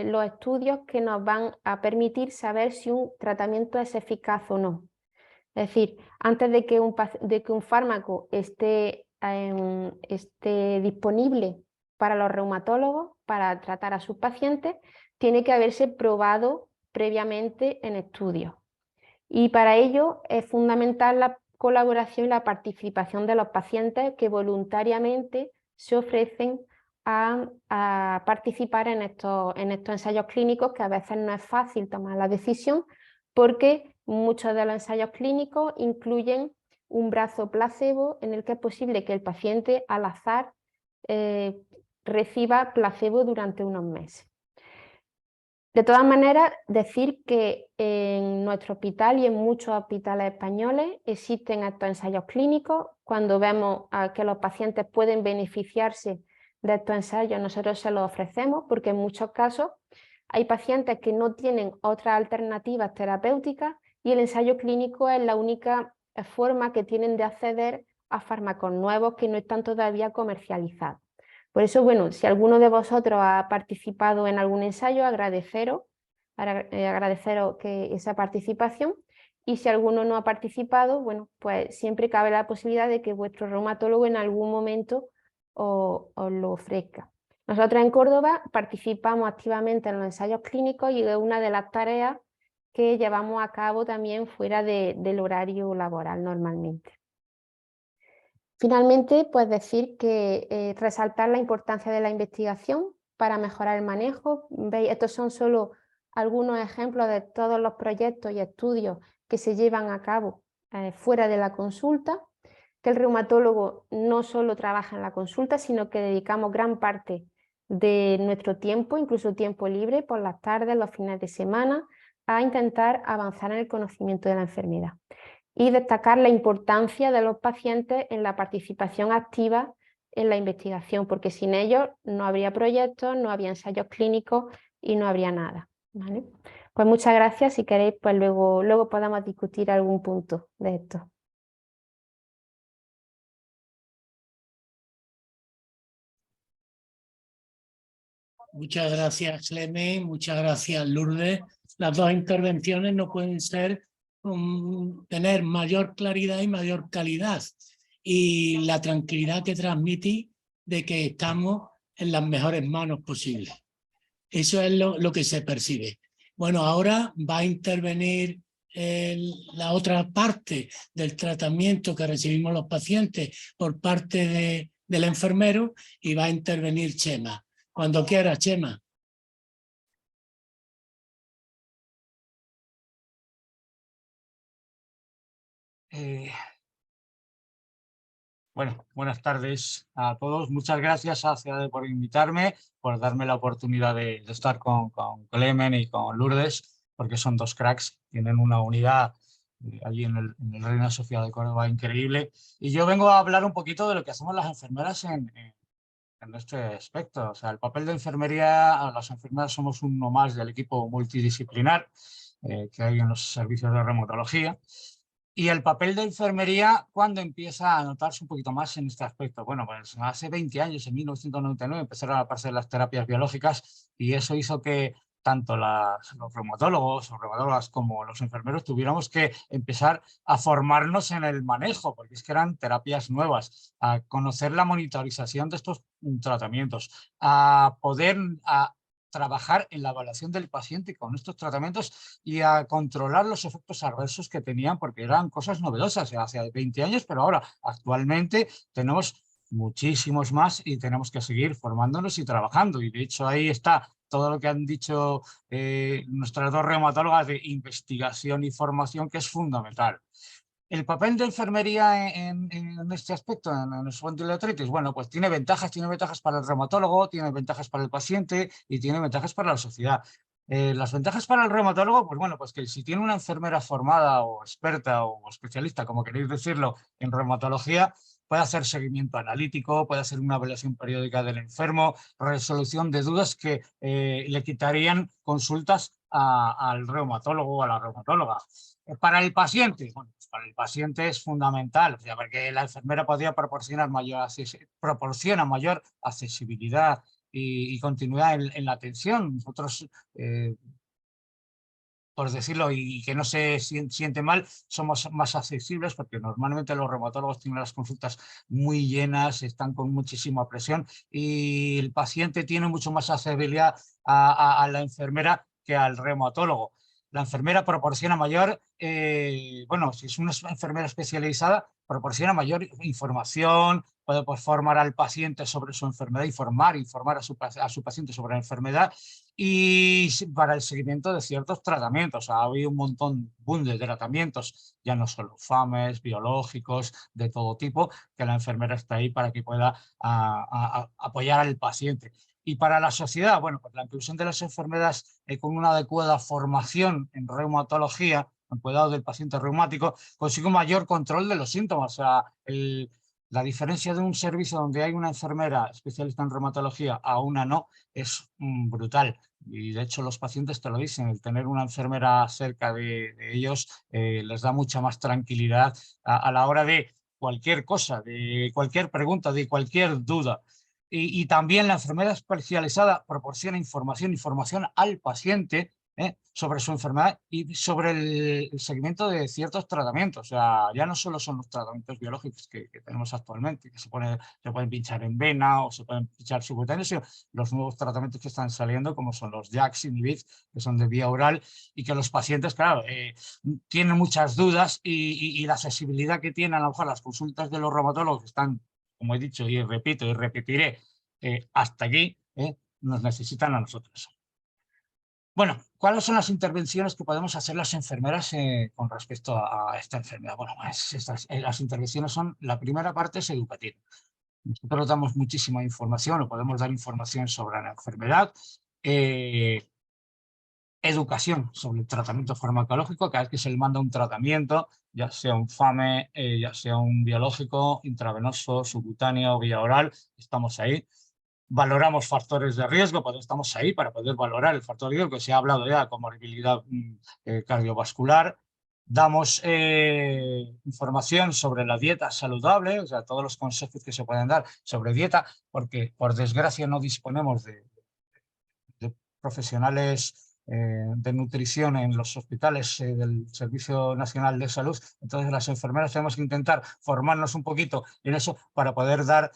S2: los estudios que nos van a permitir saber si un tratamiento es eficaz o no. Es decir, antes de que un fármaco esté disponible para los reumatólogos, para tratar a sus pacientes, tiene que haberse probado previamente en estudios. Y para ello es fundamental la colaboración y la participación de los pacientes, que voluntariamente se ofrecen a participar en estos ensayos clínicos, que a veces no es fácil tomar la decisión, porque muchos de los ensayos clínicos incluyen un brazo placebo, en el que es posible que el paciente al azar reciba placebo durante unos meses. De todas maneras, decir que en nuestro hospital y en muchos hospitales españoles existen estos ensayos clínicos. Cuando vemos que los pacientes pueden beneficiarse de estos ensayos, nosotros se los ofrecemos, porque en muchos casos hay pacientes que no tienen otras alternativas terapéuticas, y el ensayo clínico es la única forma que tienen de acceder a fármacos nuevos que no están todavía comercializados. Por eso, bueno, si alguno de vosotros ha participado en algún ensayo, agradeceros que esa participación, y si alguno no ha participado, bueno, pues siempre cabe la posibilidad de que vuestro reumatólogo en algún momento os lo ofrezca. Nosotros en Córdoba participamos activamente en los ensayos clínicos, y es una de las tareas que llevamos a cabo también fuera del horario laboral normalmente. Finalmente, pues decir que resaltar la importancia de la investigación para mejorar el manejo. ¿Veis? Estos son solo algunos ejemplos de todos los proyectos y estudios que se llevan a cabo fuera de la consulta, que el reumatólogo no solo trabaja en la consulta, sino que dedicamos gran parte de nuestro tiempo, incluso tiempo libre, por las tardes, los fines de semana, a intentar avanzar en el conocimiento de la enfermedad. Y destacar la importancia de los pacientes en la participación activa en la investigación, porque sin ellos no habría proyectos, no habría ensayos clínicos y no habría nada, ¿vale? Pues muchas gracias. Si queréis, pues luego podamos discutir algún punto de esto.
S3: Muchas gracias, Clemen, muchas gracias, Lourdes. Las dos intervenciones no pueden ser tener mayor claridad y mayor calidad. Y la tranquilidad que transmití de que estamos en las mejores manos posibles. Eso es lo que se percibe. Bueno, ahora va a intervenir la otra parte del tratamiento que recibimos los pacientes por parte del enfermero y va a intervenir Chema. Cuando quiera, Chema.
S4: Bueno, buenas tardes a todos. Muchas gracias a CEADE por invitarme, por darme la oportunidad de estar con Clemen y con Lourdes, porque son dos cracks, tienen una unidad allí en el Reina Sofía de Córdoba increíble. Y yo vengo a hablar un poquito de lo que hacemos las enfermeras en este aspecto. O sea, el papel de enfermería, las enfermeras somos uno más del equipo multidisciplinar que hay en los servicios de reumatología. Y el papel de enfermería, ¿cuándo empieza a notarse un poquito más en este aspecto? Bueno, pues hace 20 años, en 1999, empezaron a aparecer las terapias biológicas y eso hizo que tanto los reumatólogos o reumatólogas como los enfermeros tuviéramos que empezar a formarnos en el manejo, porque es que eran terapias nuevas, a conocer la monitorización de estos tratamientos, a poder trabajar en la evaluación del paciente con estos tratamientos y a controlar los efectos adversos que tenían, porque eran cosas novedosas hace 20 años, pero ahora actualmente tenemos muchísimos más y tenemos que seguir formándonos y trabajando. Y de hecho ahí está todo lo que han dicho nuestras dos reumatólogas de investigación y formación, que es fundamental. El papel de enfermería en este aspecto, en espondiloartritis, bueno, pues tiene ventajas para el reumatólogo, tiene ventajas para el paciente y tiene ventajas para la sociedad. Las ventajas para el reumatólogo, pues bueno, pues que si tiene una enfermera formada o experta o especialista, como queréis decirlo, en reumatología, puede hacer seguimiento analítico, puede hacer una evaluación periódica del enfermo, resolución de dudas que le quitarían consultas al reumatólogo o a la reumatóloga. Para el paciente, bueno, pues para el paciente es fundamental, o sea, porque la enfermera podría proporciona mayor accesibilidad y continuidad en la atención. Nosotros, por decirlo, y que no se siente mal, somos más accesibles porque normalmente los reumatólogos tienen las consultas muy llenas, están con muchísima presión y el paciente tiene mucho más accesibilidad a la enfermera que al reumatólogo. La enfermera proporciona mayor, bueno, si es una enfermera especializada, proporciona mayor información, puede formar al paciente sobre su enfermedad, informar a su paciente sobre la enfermedad y para el seguimiento de ciertos tratamientos. Ha habido un montón de tratamientos, ya no solo FAMES, biológicos, de todo tipo, que la enfermera está ahí para que pueda apoyar al paciente. Y para la sociedad, bueno, pues la inclusión de las enfermedades con una adecuada formación en reumatología, en cuidado del paciente reumático, consigue un mayor control de los síntomas. O sea, la diferencia de un servicio donde hay una enfermera especialista en reumatología a una no es brutal. Y de hecho los pacientes te lo dicen, el tener una enfermera cerca de ellos les da mucha más tranquilidad a la hora de cualquier cosa, de cualquier pregunta, de cualquier duda. Y también la enfermera especializada proporciona información al paciente sobre su enfermedad y sobre el seguimiento de ciertos tratamientos. O sea, ya no solo son los tratamientos biológicos que tenemos actualmente, que se pueden pinchar en vena o se pueden pinchar subcutáneos, sino los nuevos tratamientos que están saliendo, como son los JAKs inhibit, que son de vía oral, y que los pacientes, claro, tienen muchas dudas y la accesibilidad que tienen a lo mejor las consultas de los reumatólogos están, como he dicho y repito y repetiré, hasta aquí, nos necesitan a nosotros. Bueno, ¿cuáles son las intervenciones que podemos hacer las enfermeras con respecto a esta enfermedad? Bueno, pues las intervenciones son, la primera parte es educativa. Nosotros damos muchísima información, o podemos dar información sobre la enfermedad, educación sobre el tratamiento farmacológico, cada vez que se le manda un tratamiento, ya sea un FAME, ya sea un biológico, intravenoso, subcutáneo, vía oral, estamos ahí. valoramos factores de riesgo, pues estamos ahí para poder valorar el factor de riesgo, que se ha hablado ya, comorbilidad cardiovascular. Damos información sobre la dieta saludable, o sea, todos los consejos que se pueden dar sobre dieta, porque por desgracia no disponemos de profesionales de nutrición en los hospitales del Servicio Nacional de Salud. Entonces las enfermeras tenemos que intentar formarnos un poquito en eso para poder dar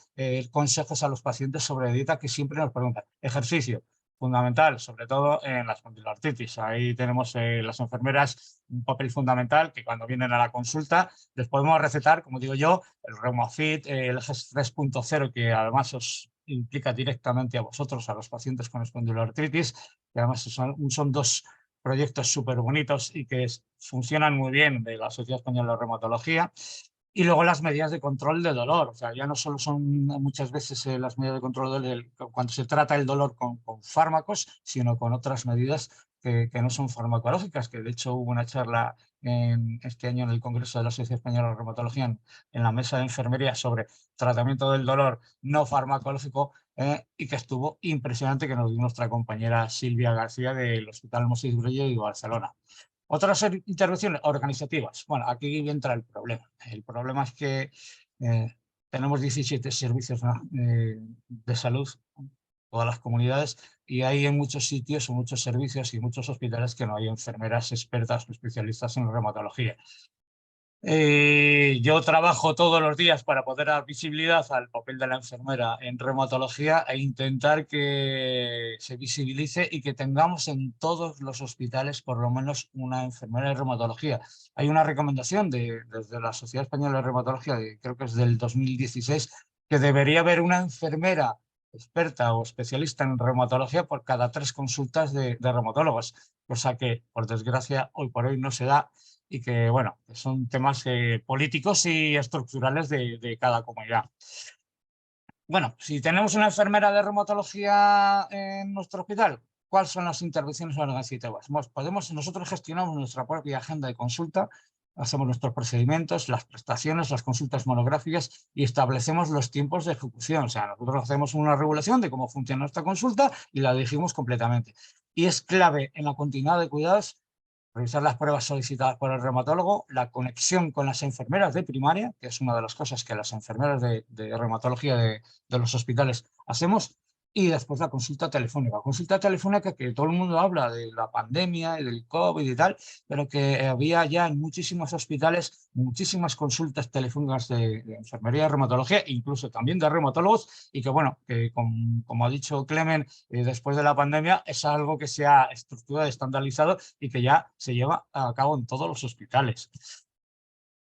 S4: consejos a los pacientes sobre dieta, que siempre nos preguntan. Ejercicio, fundamental, sobre todo en la espondiloartritis. Ahí tenemos las enfermeras un papel fundamental, que cuando vienen a la consulta les podemos recetar, como digo yo, el Reumafit, el GES 3.0, que además os implica directamente a vosotros, a los pacientes con espondiloartritis, que además son dos proyectos súper bonitos y que funcionan muy bien, de la Sociedad Española de Reumatología. Y luego las medidas de control de dolor. O sea, ya no solo son muchas veces las medidas de control de dolor cuando se trata el dolor con fármacos, sino con otras medidas que no son farmacológicas, que de hecho hubo una charla este año en el Congreso de la Sociedad Española de Reumatología en la mesa de enfermería sobre tratamiento del dolor no farmacológico, y que estuvo impresionante, que nos dio nuestra compañera Silvia García del Hospital Mossos Brollo y Barcelona. Otras intervenciones organizativas. Bueno, aquí entra el problema. El problema es que tenemos 17 servicios de salud, todas las comunidades, y hay en muchos sitios, muchos servicios y muchos hospitales que no hay enfermeras expertas o especialistas en reumatología. Yo trabajo todos los días para poder dar visibilidad al papel de la enfermera en reumatología e intentar que se visibilice y que tengamos en todos los hospitales por lo menos una enfermera de reumatología. Hay una recomendación desde la Sociedad Española de Reumatología, creo que es del 2016, que debería haber una enfermera experta o especialista en reumatología por cada 3 consultas de reumatólogos, cosa que por desgracia hoy por hoy no se da, y que, bueno, son temas políticos y estructurales de cada comunidad. Bueno, si tenemos una enfermera de reumatología en nuestro hospital, ¿cuáles son las intervenciones organizativas? Nosotros gestionamos nuestra propia agenda de consulta, hacemos nuestros procedimientos, las prestaciones, las consultas monográficas y establecemos los tiempos de ejecución. O sea, nosotros hacemos una regulación de cómo funciona nuestra consulta y la dirigimos completamente. Y es clave en la continuidad de cuidados revisar las pruebas solicitadas por el reumatólogo, la conexión con las enfermeras de primaria, que es una de las cosas que las enfermeras de reumatología de los hospitales hacemos, y después la consulta telefónica. Consulta telefónica que todo el mundo habla de la pandemia y del COVID y tal, pero que había ya en muchísimos hospitales muchísimas consultas telefónicas de enfermería de reumatología, incluso también de reumatólogos, y que bueno, que como ha dicho Clemen, después de la pandemia es algo que se ha estructurado, estandarizado y que ya se lleva a cabo en todos los hospitales.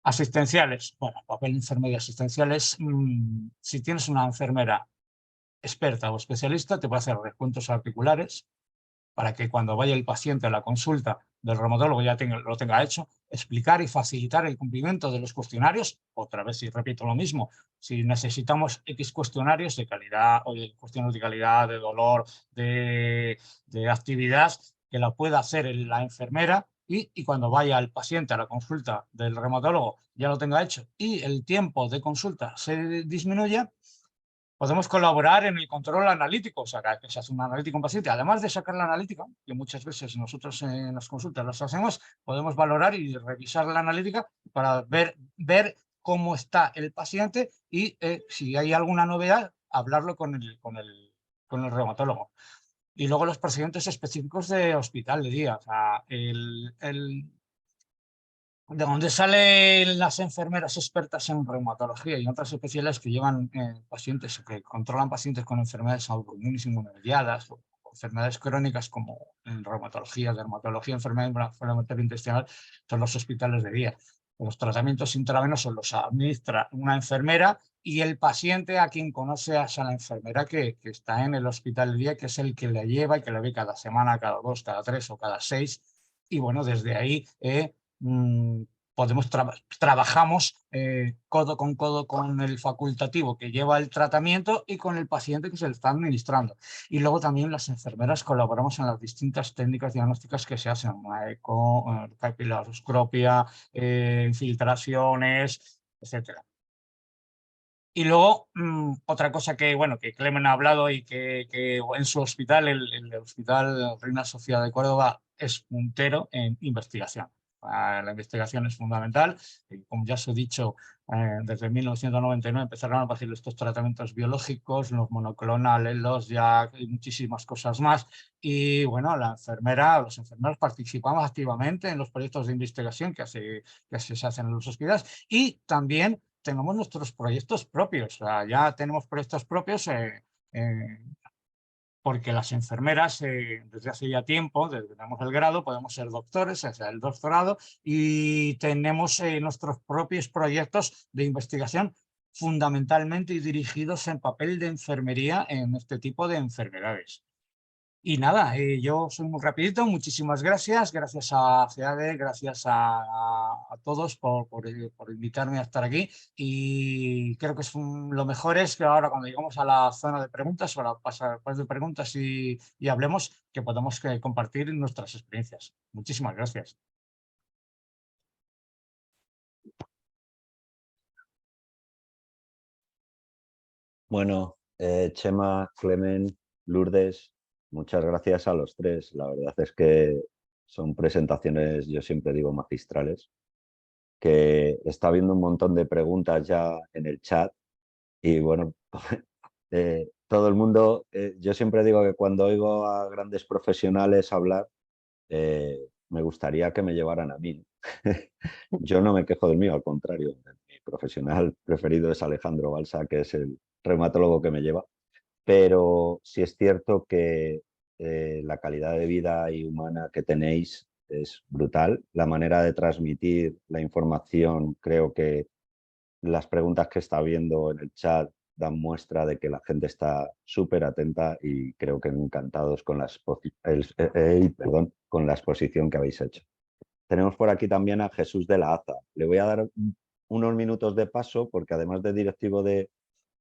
S4: Asistenciales. Bueno, papel de enfermería asistenciales. Si tienes una enfermera experta o especialista, te puede hacer recuentos articulares para que cuando vaya el paciente a la consulta del reumatólogo ya lo tenga hecho, explicar y facilitar el cumplimiento de los cuestionarios. Otra vez, y repito lo mismo, si necesitamos X cuestionarios de calidad, o de cuestiones de calidad, de dolor, de actividad, que la pueda hacer la enfermera, y cuando vaya el paciente a la consulta del reumatólogo ya lo tenga hecho y el tiempo de consulta se disminuya, podemos colaborar en el control analítico, o sea, que se hace un analítico en paciente. Además de sacar la analítica, que muchas veces nosotros en las consultas las hacemos, podemos valorar y revisar la analítica para ver cómo está el paciente y si hay alguna novedad, hablarlo con el reumatólogo. Y luego los procedimientos específicos de hospital de día. O sea, de donde salen las enfermeras expertas en reumatología y otras especialidades que llevan pacientes, que controlan pacientes con enfermedades autoinmunes inmunomediadas o enfermedades crónicas como en reumatología, dermatología, enfermedades inflamatorias intestinales, son los hospitales de día. Los tratamientos intravenosos los administra una enfermera y el paciente a quien conoce a la enfermera que está en el hospital de día, que es el que le lleva y que le ve cada semana, cada 2, cada 3 o cada 6. Y bueno, desde ahí trabajamos codo con codo con el facultativo que lleva el tratamiento y con el paciente que se le está administrando. Y luego también las enfermeras colaboramos en las distintas técnicas diagnósticas que se hacen, la eco, capilaroscopia, infiltraciones, etc. Y luego, otra cosa que, bueno, que Clemen ha hablado y que en su hospital, el Hospital Reina Sofía de Córdoba, es puntero en investigación. La investigación es fundamental. Y como ya os he dicho, desde 1999 empezaron a aparecer estos tratamientos biológicos, los monoclonales, los JAK y muchísimas cosas más. Y bueno, los enfermeros participamos activamente en los proyectos de investigación que se hacen en los hospitales y también tenemos nuestros proyectos propios. O sea, ya tenemos proyectos propios porque las enfermeras desde hace ya tiempo, desde que tenemos el grado, podemos ser doctores, o sea, el doctorado, y tenemos nuestros propios proyectos de investigación fundamentalmente dirigidos en papel de enfermería en este tipo de enfermedades. Y nada, yo soy muy rapidito, muchísimas gracias, gracias a CEADE, gracias a todos por invitarme a estar aquí y creo que lo mejor es que ahora cuando llegamos a la zona de preguntas, para pasar de preguntas y hablemos, que podamos compartir nuestras experiencias. Muchísimas gracias.
S5: Bueno, Chema, Clemen, Lourdes, muchas gracias a los tres. La verdad es que son presentaciones, yo siempre digo, magistrales, que está habiendo un montón de preguntas ya en el chat y bueno, todo el mundo, yo siempre digo que cuando oigo a grandes profesionales hablar, me gustaría que me llevaran a mí. Yo no me quejo del mío, al contrario, mi profesional preferido es Alejandro Balsa, que es el reumatólogo que me lleva, pero sí es cierto que la calidad de vida y humana que tenéis es brutal. La manera de transmitir la información, creo que las preguntas que está viendo en el chat dan muestra de que la gente está súper atenta y creo que encantados con la exposición que habéis hecho. Tenemos por aquí también a Jesús de la Aza. Le voy a dar unos minutos de paso porque además de directivo de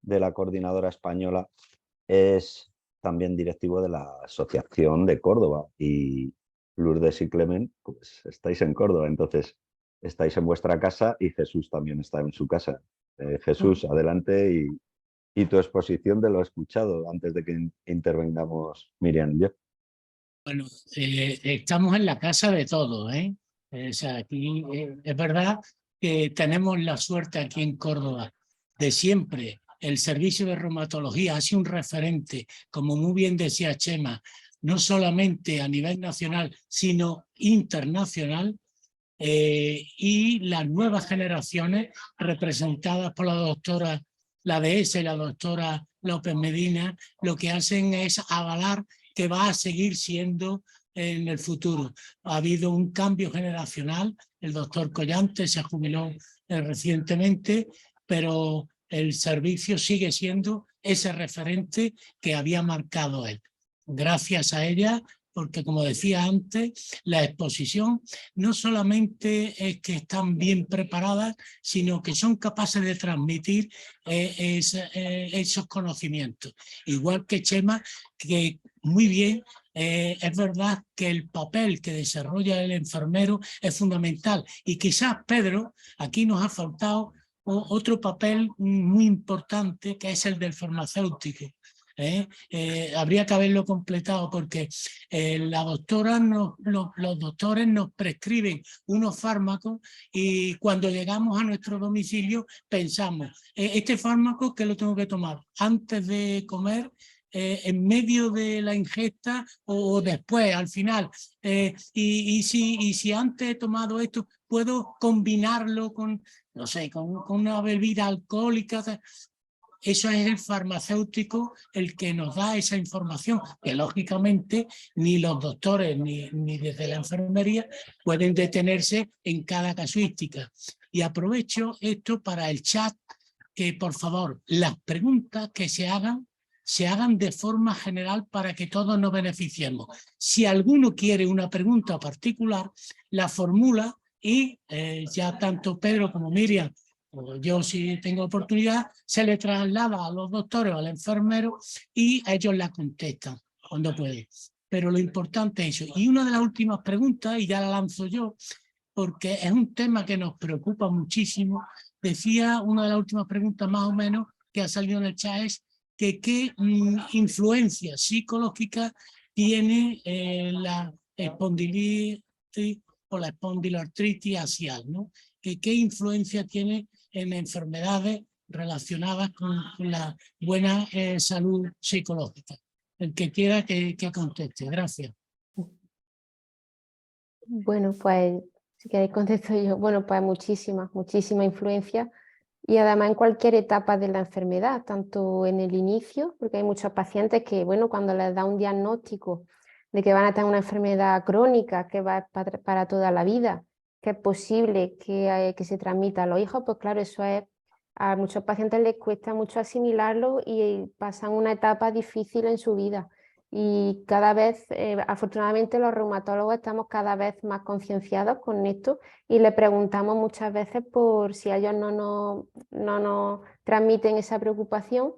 S5: la Coordinadora Española, es también directivo de la Asociación de Córdoba y Lourdes y Clemen, pues estáis en Córdoba, entonces estáis en vuestra casa y Jesús también está en su casa. Jesús, adelante y tu exposición de lo escuchado antes de que intervengamos Miriam y yo.
S3: Bueno, estamos en la casa de todos, ¿eh? O sea, aquí es verdad que tenemos la suerte aquí en Córdoba de siempre. El servicio de reumatología ha sido un referente, como muy bien decía Chema, no solamente a nivel nacional, sino internacional. Y las nuevas generaciones representadas por la doctora la dehesa y la doctora López Medina, lo que hacen es avalar que va a seguir siendo en el futuro. Ha habido un cambio generacional, el doctor Collante se jubiló recientemente, pero el servicio sigue siendo ese referente que había marcado él. Gracias a ella, porque como decía antes, la exposición no solamente es que están bien preparadas, sino que son capaces de transmitir esos conocimientos. Igual que Chema, que muy bien, es verdad que el papel que desarrolla el enfermero es fundamental. Y quizás, Pedro, aquí nos ha faltado otro papel muy importante, que es el del farmacéutico. Habría que haberlo completado porque los doctores nos prescriben unos fármacos y cuando llegamos a nuestro domicilio pensamos, este fármaco ¿qué lo tengo que tomar? ¿Antes de comer? En medio de la ingesta o después, al final. Y si antes he tomado esto, puedo combinarlo con, no sé, con una bebida alcohólica. Eso es el farmacéutico el que nos da esa información, que lógicamente ni los doctores ni desde la enfermería pueden detenerse en cada casuística. Y aprovecho esto para el chat, que por favor las preguntas que se hagan de forma general para que todos nos beneficiemos. Si alguno quiere una pregunta particular, la formula y ya tanto Pedro como Miriam, yo si tengo oportunidad, se le traslada a los doctores o al enfermero y ellos la contestan cuando pueden. Pero lo importante es eso. Y una de las últimas preguntas, y ya la lanzo yo, porque es un tema que nos preocupa muchísimo, decía una de las últimas preguntas más o menos que ha salido en el chat es que qué influencia psicológica tiene la espondilitis o la espondiloartritis axial, ¿no? ¿Qué influencia tiene en enfermedades relacionadas con la buena salud psicológica? El que quiera que conteste. Gracias.
S2: Bueno, pues si queréis contesto yo. Bueno, pues muchísima influencia, y además en cualquier etapa de la enfermedad, tanto en el inicio, porque hay muchos pacientes que, bueno, cuando les da un diagnóstico de que van a tener una enfermedad crónica que va para toda la vida, que es posible que se transmita a los hijos, pues claro, eso es, a muchos pacientes les cuesta mucho asimilarlo y pasan una etapa difícil en su vida. Y cada vez, afortunadamente, los reumatólogos estamos cada vez más concienciados con esto y le preguntamos muchas veces por si ellos no nos transmiten esa preocupación,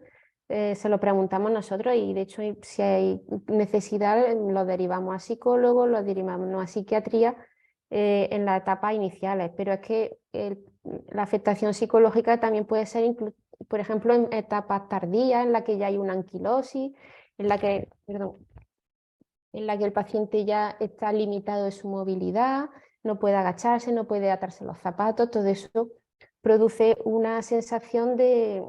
S2: se lo preguntamos nosotros, y de hecho si hay necesidad lo derivamos a psicólogos, lo derivamos a psiquiatría en las etapas iniciales, pero es que la afectación psicológica también puede ser, por ejemplo, en etapas tardías en la que ya hay una anquilosis, en la que el paciente ya está limitado de su movilidad, no puede agacharse, no puede atarse los zapatos, todo eso produce una sensación de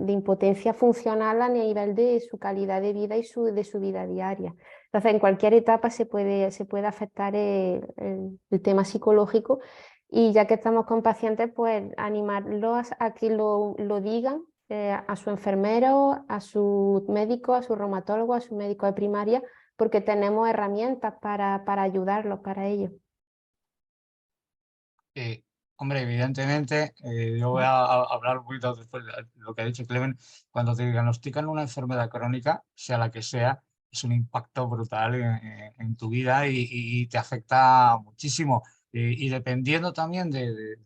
S2: impotencia funcional a nivel de su calidad de vida y de su vida diaria. Entonces, en cualquier etapa se puede afectar el tema psicológico, y ya que estamos con pacientes, pues animarlos a que lo digan a su enfermero, a su médico, a su reumatólogo, a su médico de primaria, porque tenemos herramientas para ayudarlos, para ello.
S4: Hombre, evidentemente, yo voy a hablar un poquito después de lo que ha dicho Clemen. Cuando te diagnostican una enfermedad crónica, sea la que sea, es un impacto brutal en tu vida y te afecta muchísimo. Y dependiendo también del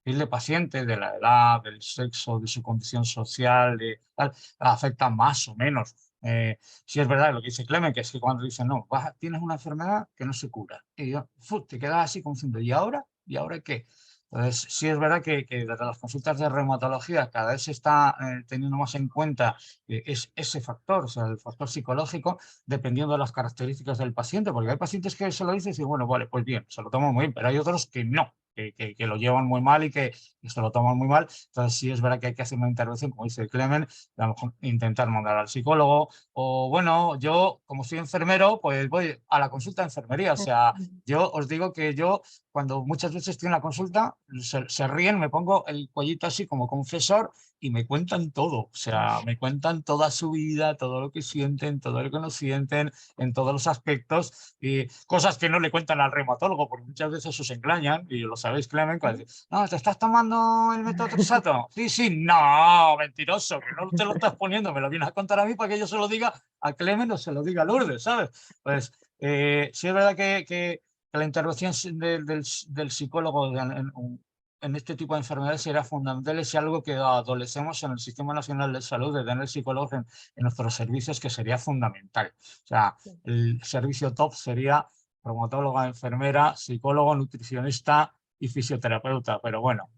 S4: perfil de paciente, de la edad, del sexo, de su condición social, tal, afecta más o menos. Sí es verdad lo que dice Clemen, que es que cuando dicen, no, tienes una enfermedad que no se cura, y te quedas así como diciendo, ¿y ahora? ¿Y ahora qué? Entonces, sí es verdad que desde las consultas de reumatología cada vez se está teniendo más en cuenta ese factor, o sea, el factor psicológico, dependiendo de las características del paciente, porque hay pacientes que se lo dicen y dicen, bueno, vale, pues bien, se lo toman muy bien, pero hay otros que no. Que lo llevan muy mal y que se lo toman muy mal. Entonces sí es verdad que hay que hacer una intervención, como dice Clemen, a lo mejor intentar mandar al psicólogo, o bueno, yo como soy enfermero, pues voy a la consulta de enfermería. O sea, yo os digo que yo cuando muchas veces estoy en la consulta, se ríen, me pongo el cuellito así como confesor y me cuentan todo. O sea, me cuentan toda su vida, todo lo que sienten, todo lo que no sienten, en todos los aspectos, y cosas que no le cuentan al reumatólogo, porque muchas veces os engañan, y lo sabéis, Clemen, cuando dice, no, ¿te estás tomando el metotrexato? Sí, sí, no, mentiroso, que no te lo estás poniendo, me lo vienes a contar a mí para que yo se lo diga a Clemen o se lo diga a Lourdes, ¿sabes? Pues sí es verdad que la intervención del psicólogo en este tipo de enfermedades será fundamental, es algo que adolecemos en el Sistema Nacional de Salud, de tener psicólogos en nuestros servicios, que sería fundamental. O sea, el servicio top sería reumatóloga, enfermera, psicólogo, nutricionista y fisioterapeuta. Pero bueno,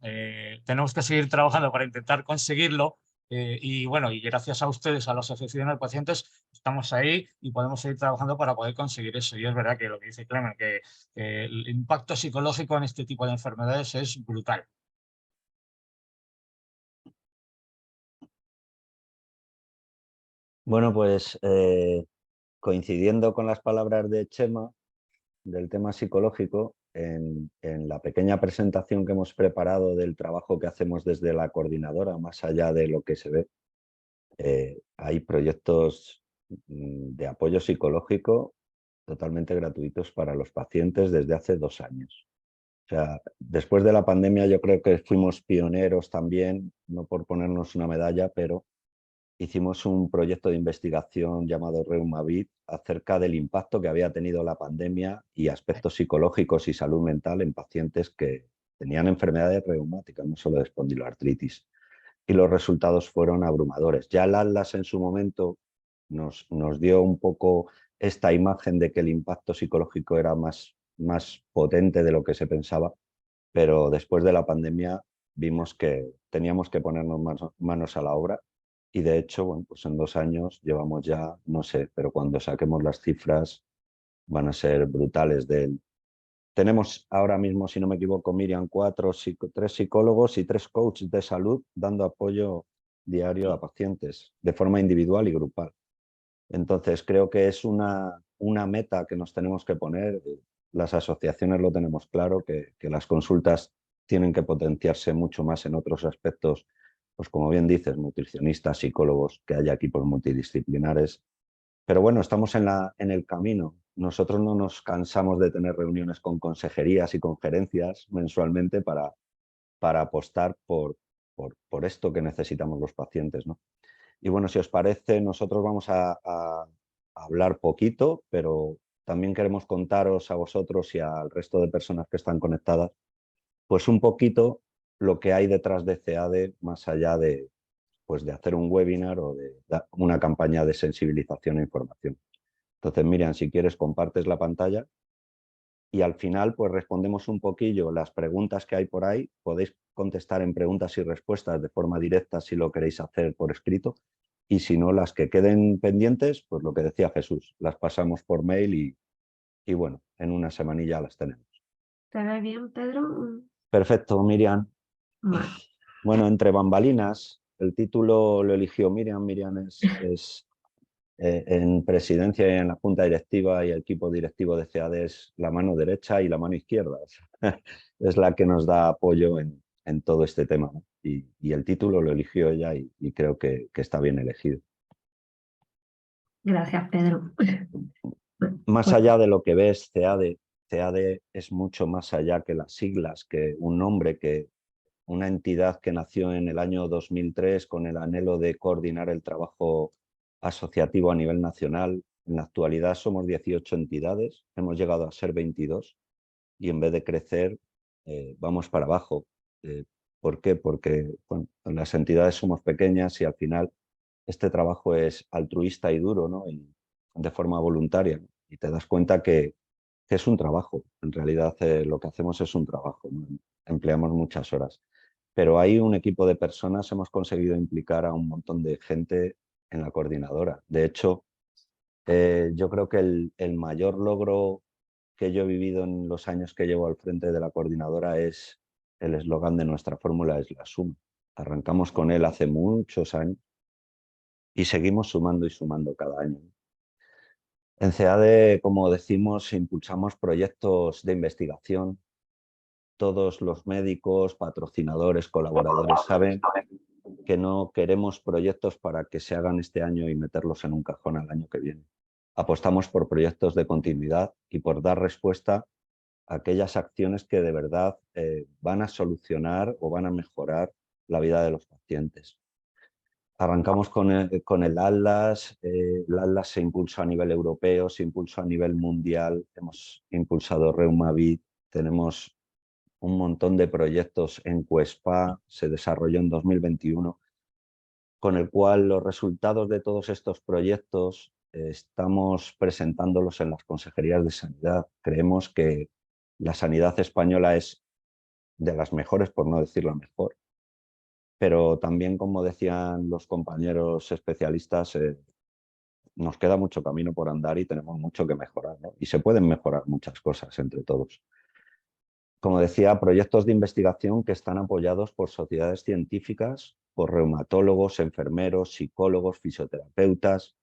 S4: tenemos que seguir trabajando para intentar conseguirlo. Y bueno, y gracias a ustedes, a la Asociación de Pacientes, estamos ahí y podemos seguir trabajando para poder conseguir eso. Y es verdad que lo que dice Clemen, que el impacto psicológico en este tipo de enfermedades es brutal.
S5: Bueno, pues coincidiendo con las palabras de Chema del tema psicológico, en la pequeña presentación que hemos preparado del trabajo que hacemos desde la coordinadora, más allá de lo que se ve, hay proyectos de apoyo psicológico totalmente gratuitos para los pacientes desde hace 2 años. O sea, después de la pandemia yo creo que fuimos pioneros también, no por ponernos una medalla, pero hicimos un proyecto de investigación llamado Reumavit acerca del impacto que había tenido la pandemia y aspectos psicológicos y salud mental en pacientes que tenían enfermedades reumáticas, no solo de espondiloartritis. Y los resultados fueron abrumadores. Ya el Atlas en su momento nos dio un poco esta imagen de que el impacto psicológico era más potente de lo que se pensaba, pero después de la pandemia vimos que teníamos que ponernos manos a la obra y de hecho, bueno, pues en 2 años llevamos ya, no sé, pero cuando saquemos las cifras van a ser brutales. Tenemos ahora mismo, si no me equivoco, Miriam, 3 psicólogos y 3 coaches de salud dando apoyo diario a pacientes de forma individual y grupal. Entonces, creo que es una meta que nos tenemos que poner. Las asociaciones lo tenemos claro, que las consultas tienen que potenciarse mucho más en otros aspectos, pues como bien dices, nutricionistas, psicólogos, que haya equipos multidisciplinares. Pero bueno, estamos en el camino. Nosotros no nos cansamos de tener reuniones con consejerías y con gerencias mensualmente para apostar por esto que necesitamos los pacientes, ¿no? Y bueno, si os parece, nosotros vamos a hablar poquito, pero también queremos contaros a vosotros y al resto de personas que están conectadas, pues un poquito lo que hay detrás de CEADE, más allá de, pues de hacer un webinar o de una campaña de sensibilización e información. Entonces, Miriam, si quieres, compartes la pantalla y al final pues respondemos un poquillo las preguntas que hay por ahí. Podéis contestar en preguntas y respuestas de forma directa si lo queréis hacer por escrito y si no, las que queden pendientes, pues lo que decía Jesús, las pasamos por mail y bueno, en una semanilla las tenemos.
S6: ¿Te ve bien, Pedro?
S5: Perfecto, Miriam.
S6: Vale.
S5: Bueno, entre bambalinas, el título lo eligió Miriam. Miriam es en presidencia y en la junta directiva y el equipo directivo de CEADE es la mano derecha y la mano izquierda. Es la que nos da apoyo en todo este tema, ¿no? Y el título lo eligió ella y creo que está bien elegido.
S6: Gracias, Pedro.
S5: Más allá de lo que ves, CEADE es mucho más allá que las siglas, que un nombre, que una entidad que nació en el año 2003 con el anhelo de coordinar el trabajo asociativo a nivel nacional. En la actualidad somos 18 entidades, hemos llegado a ser 22 y en vez de crecer vamos para abajo. ¿Por qué? Porque bueno, las entidades somos pequeñas y al final este trabajo es altruista y duro, ¿no? Y de forma voluntaria, ¿no? Y te das cuenta que es un trabajo. En realidad lo que hacemos es un trabajo, ¿no? Empleamos muchas horas. Pero hay un equipo de personas, hemos conseguido implicar a un montón de gente en la coordinadora. De hecho, yo creo que el mayor logro que yo he vivido en los años que llevo al frente de la coordinadora es el eslogan de nuestra fórmula, es la suma. Arrancamos con él hace muchos años y seguimos sumando y sumando cada año. En CEADE, como decimos, impulsamos proyectos de investigación. Todos los médicos, patrocinadores, colaboradores saben que no queremos proyectos para que se hagan este año y meterlos en un cajón al año que viene. Apostamos por proyectos de continuidad y por dar respuesta a aquellas acciones que de verdad van a solucionar o van a mejorar la vida de los pacientes. Arrancamos con el Atlas. El Atlas se impulsó a nivel europeo, se impulsó a nivel mundial. Hemos impulsado Reumavit, tenemos un montón de proyectos en CUESPA, se desarrolló en 2021, con el cual los resultados de todos estos proyectos estamos presentándolos en las consejerías de sanidad. Creemos que la sanidad española es de las mejores, por no decir la mejor, pero también, como decían los compañeros especialistas, nos queda mucho camino por andar y tenemos mucho que mejorar, ¿no? Y se pueden mejorar muchas cosas entre todos. Como decía, proyectos de investigación que están apoyados por sociedades científicas, por reumatólogos, enfermeros, psicólogos, fisioterapeutas,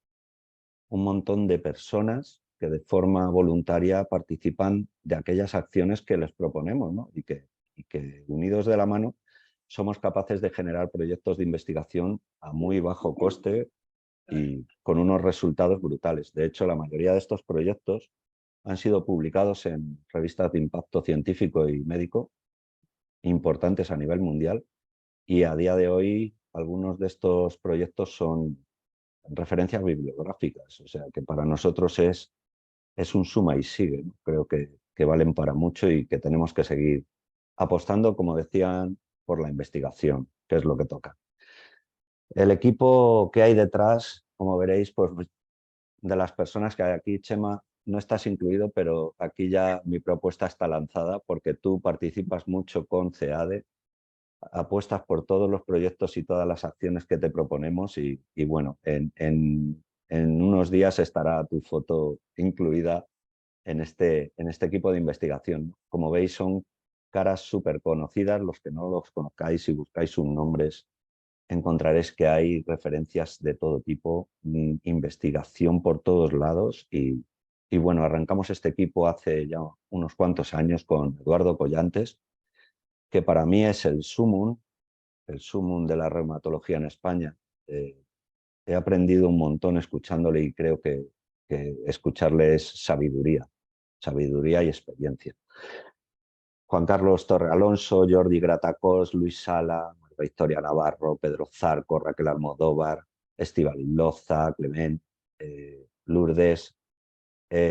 S5: un montón de personas que de forma voluntaria participan de aquellas acciones que les proponemos, ¿no? y que unidos de la mano somos capaces de generar proyectos de investigación a muy bajo coste y con unos resultados brutales. De hecho, la mayoría de estos proyectos han sido publicados en revistas de impacto científico y médico importantes a nivel mundial y a día de hoy algunos de estos proyectos son referencias bibliográficas, o sea que para nosotros es un suma y sigue, ¿no? Creo que valen para mucho y que tenemos que seguir apostando, como decían, por la investigación, que es lo que toca. El equipo que hay detrás, como veréis, pues de las personas que hay aquí, Chema, no estás incluido, pero aquí ya mi propuesta está lanzada porque tú participas mucho con CEADE apuestas por todos los proyectos y todas las acciones que te proponemos y bueno, en unos días estará tu foto incluida en este equipo de investigación. Como veis, son caras súper conocidas. Los que no los conozcáis y buscáis sus nombres, encontraréis que hay referencias de todo tipo, investigación por todos lados y bueno, arrancamos este equipo hace ya unos cuantos años con Eduardo Collantes, que para mí es el sumum de la reumatología en España. He aprendido un montón escuchándole y creo que escucharle es sabiduría y experiencia. Juan Carlos Torre Alonso, Jordi Gratacós, Luis Sala, Victoria Navarro, Pedro Zarco, Raquel Almodóvar, Estíbaliz Loza, Clement, Lourdes,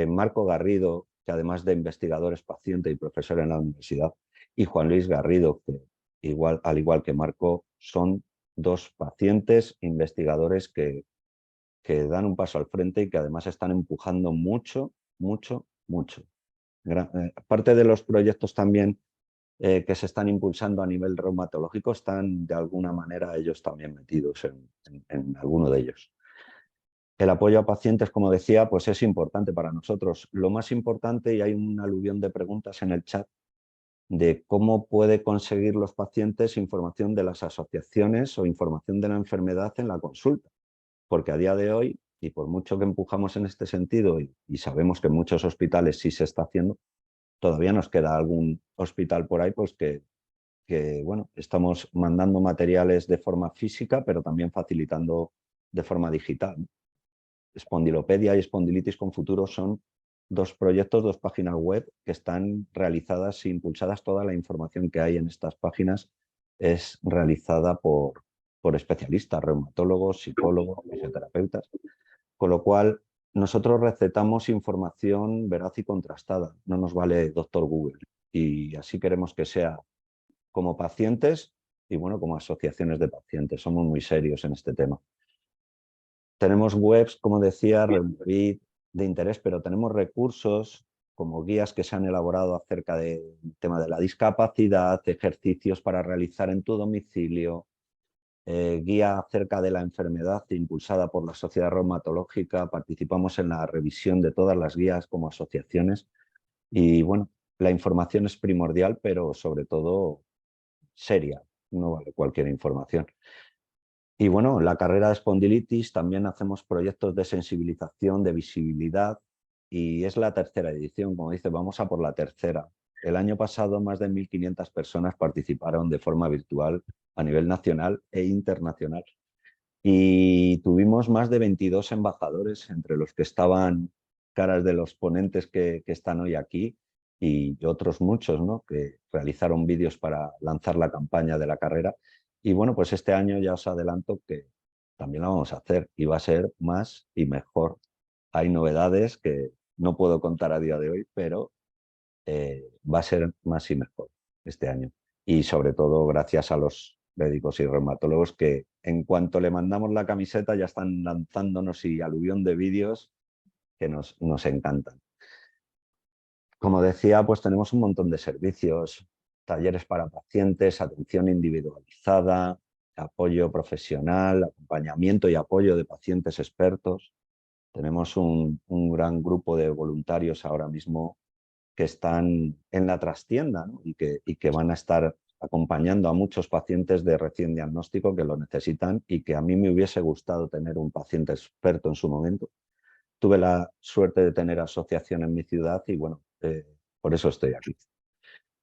S5: Marco Garrido, que además de investigador es paciente y profesor en la universidad, y Juan Luis Garrido, que al igual que Marco, son dos pacientes investigadores que dan un paso al frente y que además están empujando mucho. Parte de los proyectos también que se están impulsando a nivel reumatológico están de alguna manera ellos también metidos en alguno de ellos. El apoyo a pacientes, como decía, pues es importante para nosotros. Lo más importante, y hay un aluvión de preguntas en el chat, de cómo puede conseguir los pacientes información de las asociaciones o información de la enfermedad en la consulta. Porque a día de hoy, y por mucho que empujamos en este sentido, y sabemos que en muchos hospitales sí se está haciendo, todavía nos queda algún hospital por ahí pues que bueno, estamos mandando materiales de forma física, pero también facilitando de forma digital. Espondilopedia y espondilitis con futuro son dos proyectos, dos páginas web que están realizadas e impulsadas. Toda la información que hay en estas páginas es realizada por especialistas, reumatólogos, psicólogos, fisioterapeutas, con lo cual nosotros recetamos información veraz y contrastada, no nos vale doctor Google, y así queremos que sea como pacientes y bueno, como asociaciones de pacientes. Somos muy serios en este tema. Tenemos webs, como decía, de interés, pero tenemos recursos como guías que se han elaborado acerca del tema de la discapacidad, ejercicios para realizar en tu domicilio, guía acerca de la enfermedad impulsada por la Sociedad Reumatológica. Participamos en la revisión de todas las guías como asociaciones y bueno, la información es primordial, pero sobre todo seria, no vale cualquier información. Y bueno, la carrera de espondilitis también hacemos proyectos de sensibilización, de visibilidad, y es la tercera edición, como dice, vamos a por la tercera. El año pasado más de 1.500 personas participaron de forma virtual a nivel nacional e internacional. Y tuvimos más de 22 embajadores, entre los que estaban caras de los ponentes que están hoy aquí y otros muchos, ¿no?, que realizaron vídeos para lanzar la campaña de la carrera. Y bueno, pues este año ya os adelanto que también la vamos a hacer y va a ser más y mejor. Hay novedades que no puedo contar a día de hoy, pero va a ser más y mejor este año. Y sobre todo gracias a los médicos y reumatólogos que en cuanto le mandamos la camiseta ya están lanzándonos y aluvión de vídeos que nos encantan. Como decía, pues tenemos un montón de servicios, talleres para pacientes, atención individualizada, apoyo profesional, acompañamiento y apoyo de pacientes expertos. Tenemos un gran grupo de voluntarios ahora mismo que están en la trastienda, ¿no?, y que van a estar acompañando a muchos pacientes de recién diagnóstico que lo necesitan y que a mí me hubiese gustado tener un paciente experto en su momento. Tuve la suerte de tener asociación en mi ciudad y bueno, por eso estoy aquí.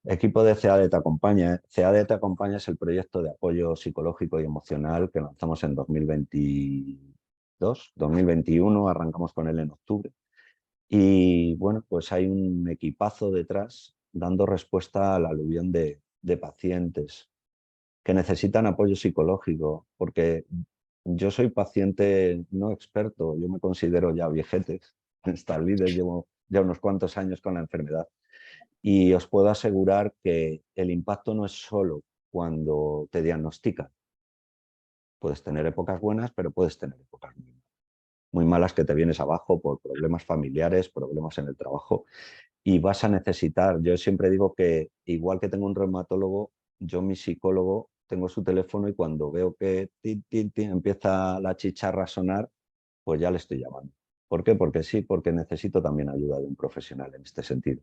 S5: Equipo de CADE Te Acompaña. CADE Te Acompaña es el proyecto de apoyo psicológico y emocional que lanzamos en 2021, arrancamos con él en octubre. Y bueno, pues hay un equipazo detrás dando respuesta al aluvión de pacientes que necesitan apoyo psicológico, porque yo soy paciente no experto, yo me considero ya viejete, estalvides, llevo ya unos cuantos años con la enfermedad y os puedo asegurar que el impacto no es solo cuando te diagnostican. Puedes tener épocas buenas, pero puedes tener épocas muy malas que te vienes abajo por problemas familiares, problemas en el trabajo y vas a necesitar. Yo siempre digo que igual que tengo un reumatólogo, yo mi psicólogo tengo su teléfono y cuando veo que empieza la chicharra a sonar, pues ya le estoy llamando. ¿Por qué? Porque sí, porque necesito también ayuda de un profesional en este sentido.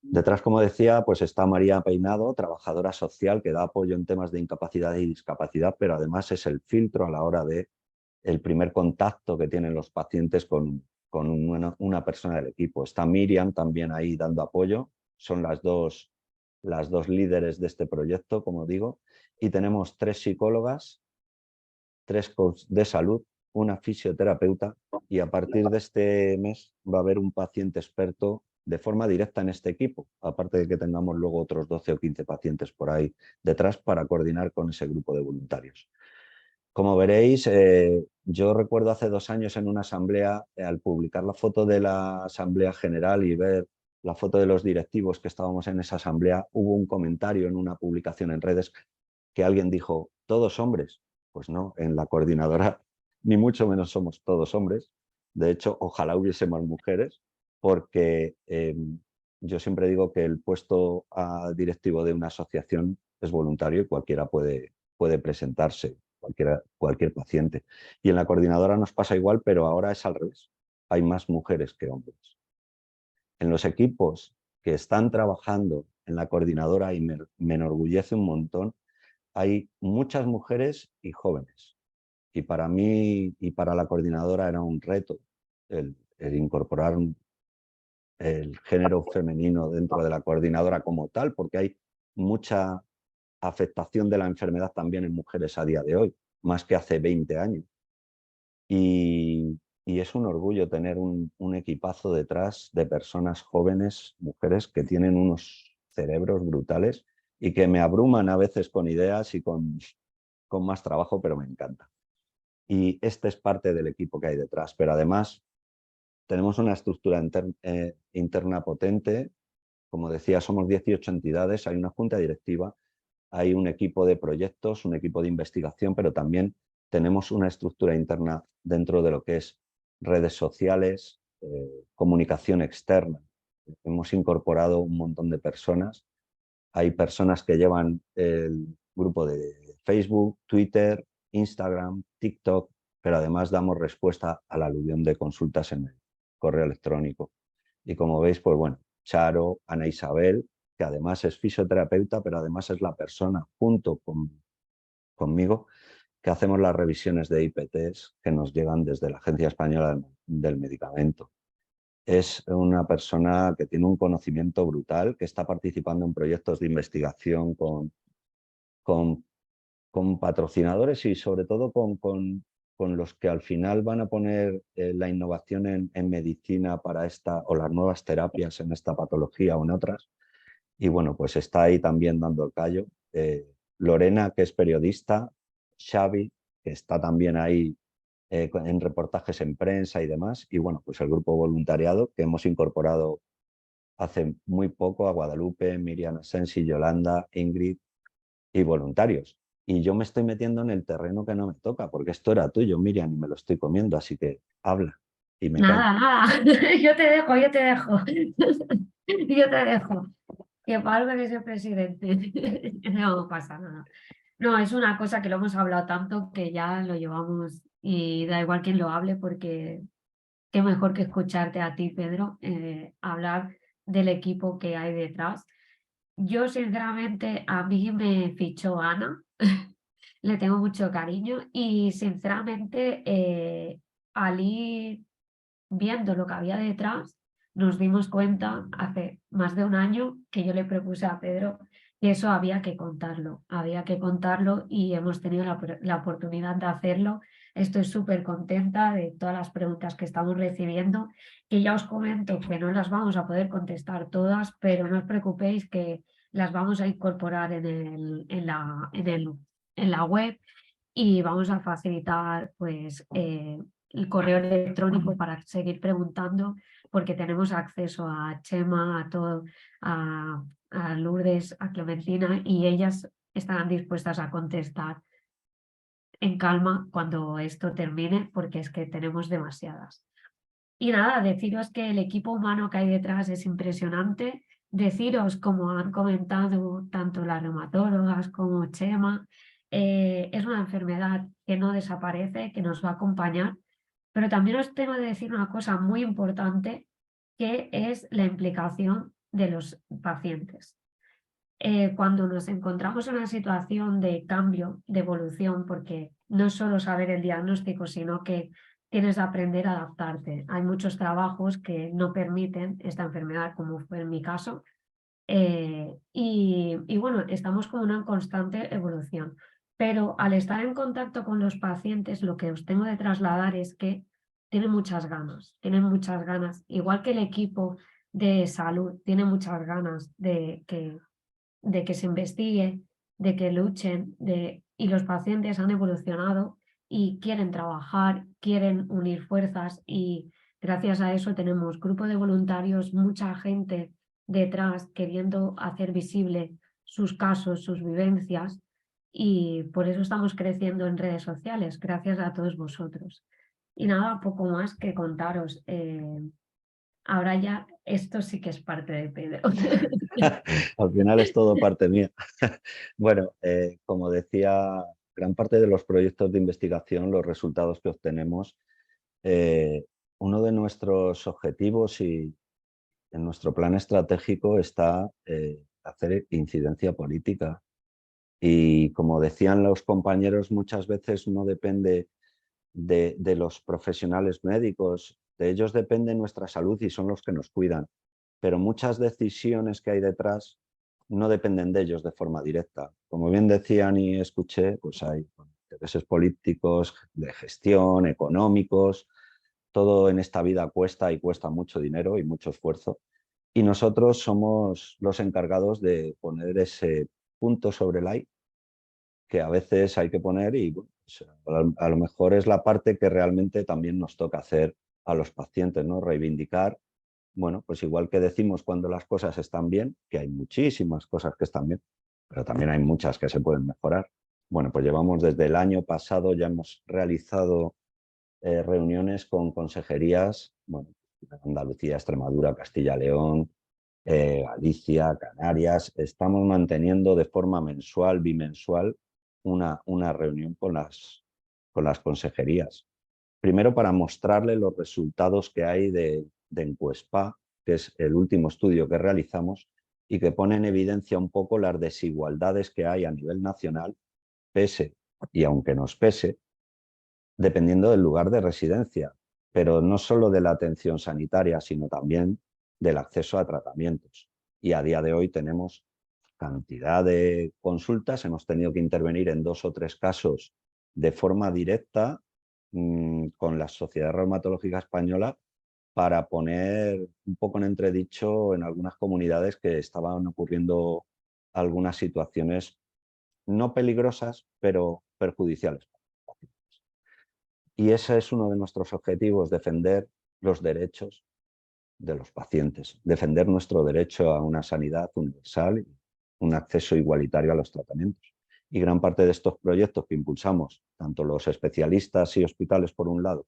S5: Detrás, como decía, pues está María Peinado, trabajadora social que da apoyo en temas de incapacidad y discapacidad, pero además es el filtro a la hora de el primer contacto que tienen los pacientes con una persona del equipo. Está Miriam también ahí dando apoyo, son las dos líderes de este proyecto, como digo, y tenemos 3 psicólogas, 3 coaches de salud, una fisioterapeuta y a partir de este mes va a haber un paciente experto de forma directa en este equipo, aparte de que tengamos luego otros 12 o 15 pacientes por ahí detrás para coordinar con ese grupo de voluntarios. Como veréis, yo recuerdo hace 2 años en una asamblea, al publicar la foto de la asamblea general y ver la foto de los directivos que estábamos en esa asamblea, hubo un comentario en una publicación en redes que alguien dijo, ¿todos hombres? Pues no, en la coordinadora ni mucho menos somos todos hombres. De hecho, ojalá hubiésemos mujeres, porque yo siempre digo que el puesto directivo de una asociación es voluntario y cualquiera puede presentarse. Cualquier paciente. Y en la coordinadora nos pasa igual, pero ahora es al revés. Hay más mujeres que hombres. En los equipos que están trabajando en la coordinadora, y me enorgullece un montón, hay muchas mujeres y jóvenes. Y para mí y para la coordinadora era un reto el incorporar el género femenino dentro de la coordinadora como tal, porque hay mucha afectación de la enfermedad también en mujeres a día de hoy, más que hace 20 años. Y es un orgullo tener un equipazo detrás de personas jóvenes, mujeres que tienen unos cerebros brutales y que me abruman a veces con ideas y con más trabajo, pero me encanta. Y este es parte del equipo que hay detrás, pero además tenemos una estructura interna potente. Como decía, somos 18 entidades, hay una junta directiva, hay un equipo de proyectos, un equipo de investigación, pero también tenemos una estructura interna dentro de lo que es redes sociales, comunicación externa. Hemos incorporado un montón de personas. Hay personas que llevan el grupo de Facebook, Twitter, Instagram, TikTok, pero además damos respuesta al aluvión de consultas en el correo electrónico. Y como veis, pues bueno, Charo, Ana Isabel, que además es fisioterapeuta, pero además es la persona junto conmigo que hacemos las revisiones de IPTs que nos llegan desde la Agencia Española del Medicamento. Es una persona que tiene un conocimiento brutal, que está participando en proyectos de investigación con patrocinadores y sobre todo con los que al final van a poner la innovación en medicina para esta o las nuevas terapias en esta patología o en otras. Y bueno, pues está ahí también dando el callo. Lorena, que es periodista, Xavi, que está también ahí en reportajes en prensa y demás. Y bueno, pues el grupo voluntariado que hemos incorporado hace muy poco a Guadalupe, Miriam Asensi, Yolanda, Ingrid y voluntarios. Y yo me estoy metiendo en el terreno que no me toca, porque esto era tuyo, Miriam, y me lo estoy comiendo, así que habla. Y me callo.
S6: Nada, yo te dejo. Yo te dejo. Que para algo eres el presidente. No pasa nada. No, es una cosa que lo hemos hablado tanto que ya lo llevamos y da igual quién lo hable porque qué mejor que escucharte a ti, Pedro, hablar del equipo que hay detrás. Yo, sinceramente, a mí me fichó Ana, le tengo mucho cariño y, sinceramente, al ir viendo lo que había detrás, nos dimos cuenta hace más de un año que yo le propuse a Pedro que eso había que contarlo y hemos tenido la oportunidad de hacerlo. Estoy súper contenta de todas las preguntas que estamos recibiendo, que ya os comento que no las vamos a poder contestar todas, pero no os preocupéis que las vamos a incorporar en la web y vamos a facilitar pues el correo electrónico para seguir preguntando, porque tenemos acceso a Chema, a Lourdes, a Clementina, y ellas estarán dispuestas a contestar en calma cuando esto termine, porque es que tenemos demasiadas. Y nada, deciros que el equipo humano que hay detrás es impresionante. deciros, como han comentado tanto las reumatólogas como Chema, es una enfermedad que no desaparece, que nos va a acompañar, pero también os tengo que decir una cosa muy importante, que es la implicación de los pacientes. Cuando nos encontramos en una situación de cambio, de evolución, porque no es solo saber el diagnóstico, sino que tienes que aprender a adaptarte. Hay muchos trabajos que no permiten esta enfermedad, como fue en mi caso, y bueno, estamos con una constante evolución. Pero al estar en contacto con los pacientes, lo que os tengo de trasladar es que tienen muchas ganas, igual que el equipo de salud tiene muchas ganas de que se investigue, de que luchen, y los pacientes han evolucionado y quieren trabajar, quieren unir fuerzas, y gracias a eso tenemos grupo de voluntarios, mucha gente detrás queriendo hacer visible sus casos, sus vivencias, y por eso estamos creciendo en redes sociales, gracias a todos vosotros. Y nada, poco más que contaros. Ahora ya esto sí que es parte de Pedro.
S5: Al final es todo parte mía. Bueno, como decía, gran parte de los proyectos de investigación, los resultados que obtenemos, uno de nuestros objetivos y en nuestro plan estratégico está hacer incidencia política. Y como decían los compañeros, muchas veces no depende de los profesionales médicos, de ellos depende nuestra salud y son los que nos cuidan. Pero muchas decisiones que hay detrás no dependen de ellos de forma directa. Como bien decían y escuché, pues hay intereses políticos, de gestión, económicos, todo en esta vida cuesta y cuesta mucho dinero y mucho esfuerzo. Y nosotros somos los encargados de poner ese punto sobre la i que a veces hay que poner y bueno, pues, a lo mejor es la parte que realmente también nos toca hacer a los pacientes, ¿no? Reivindicar, bueno, pues igual que decimos cuando las cosas están bien, que hay muchísimas cosas que están bien, pero también hay muchas que se pueden mejorar. Bueno, pues llevamos desde el año pasado, ya hemos realizado reuniones con consejerías, bueno, Andalucía, Extremadura, Castilla-León, Galicia, Canarias. Estamos manteniendo de forma mensual, bimensual, una reunión con las consejerías. Primero para mostrarle los resultados que hay de Encuespa, que es el último estudio que realizamos y que pone en evidencia un poco las desigualdades que hay a nivel nacional, pese y aunque nos pese, dependiendo del lugar de residencia, pero no solo de la atención sanitaria, sino también del acceso a tratamientos. Y a día de hoy tenemos cantidad de consultas, hemos tenido que intervenir en 2 o 3 casos de forma directa con la Sociedad Reumatológica Española para poner un poco en entredicho en algunas comunidades que estaban ocurriendo algunas situaciones no peligrosas, pero perjudiciales. Y ese es uno de nuestros objetivos, defender los derechos de los pacientes, defender nuestro derecho a una sanidad universal y un acceso igualitario a los tratamientos. Y gran parte de estos proyectos que impulsamos, tanto los especialistas y hospitales por un lado,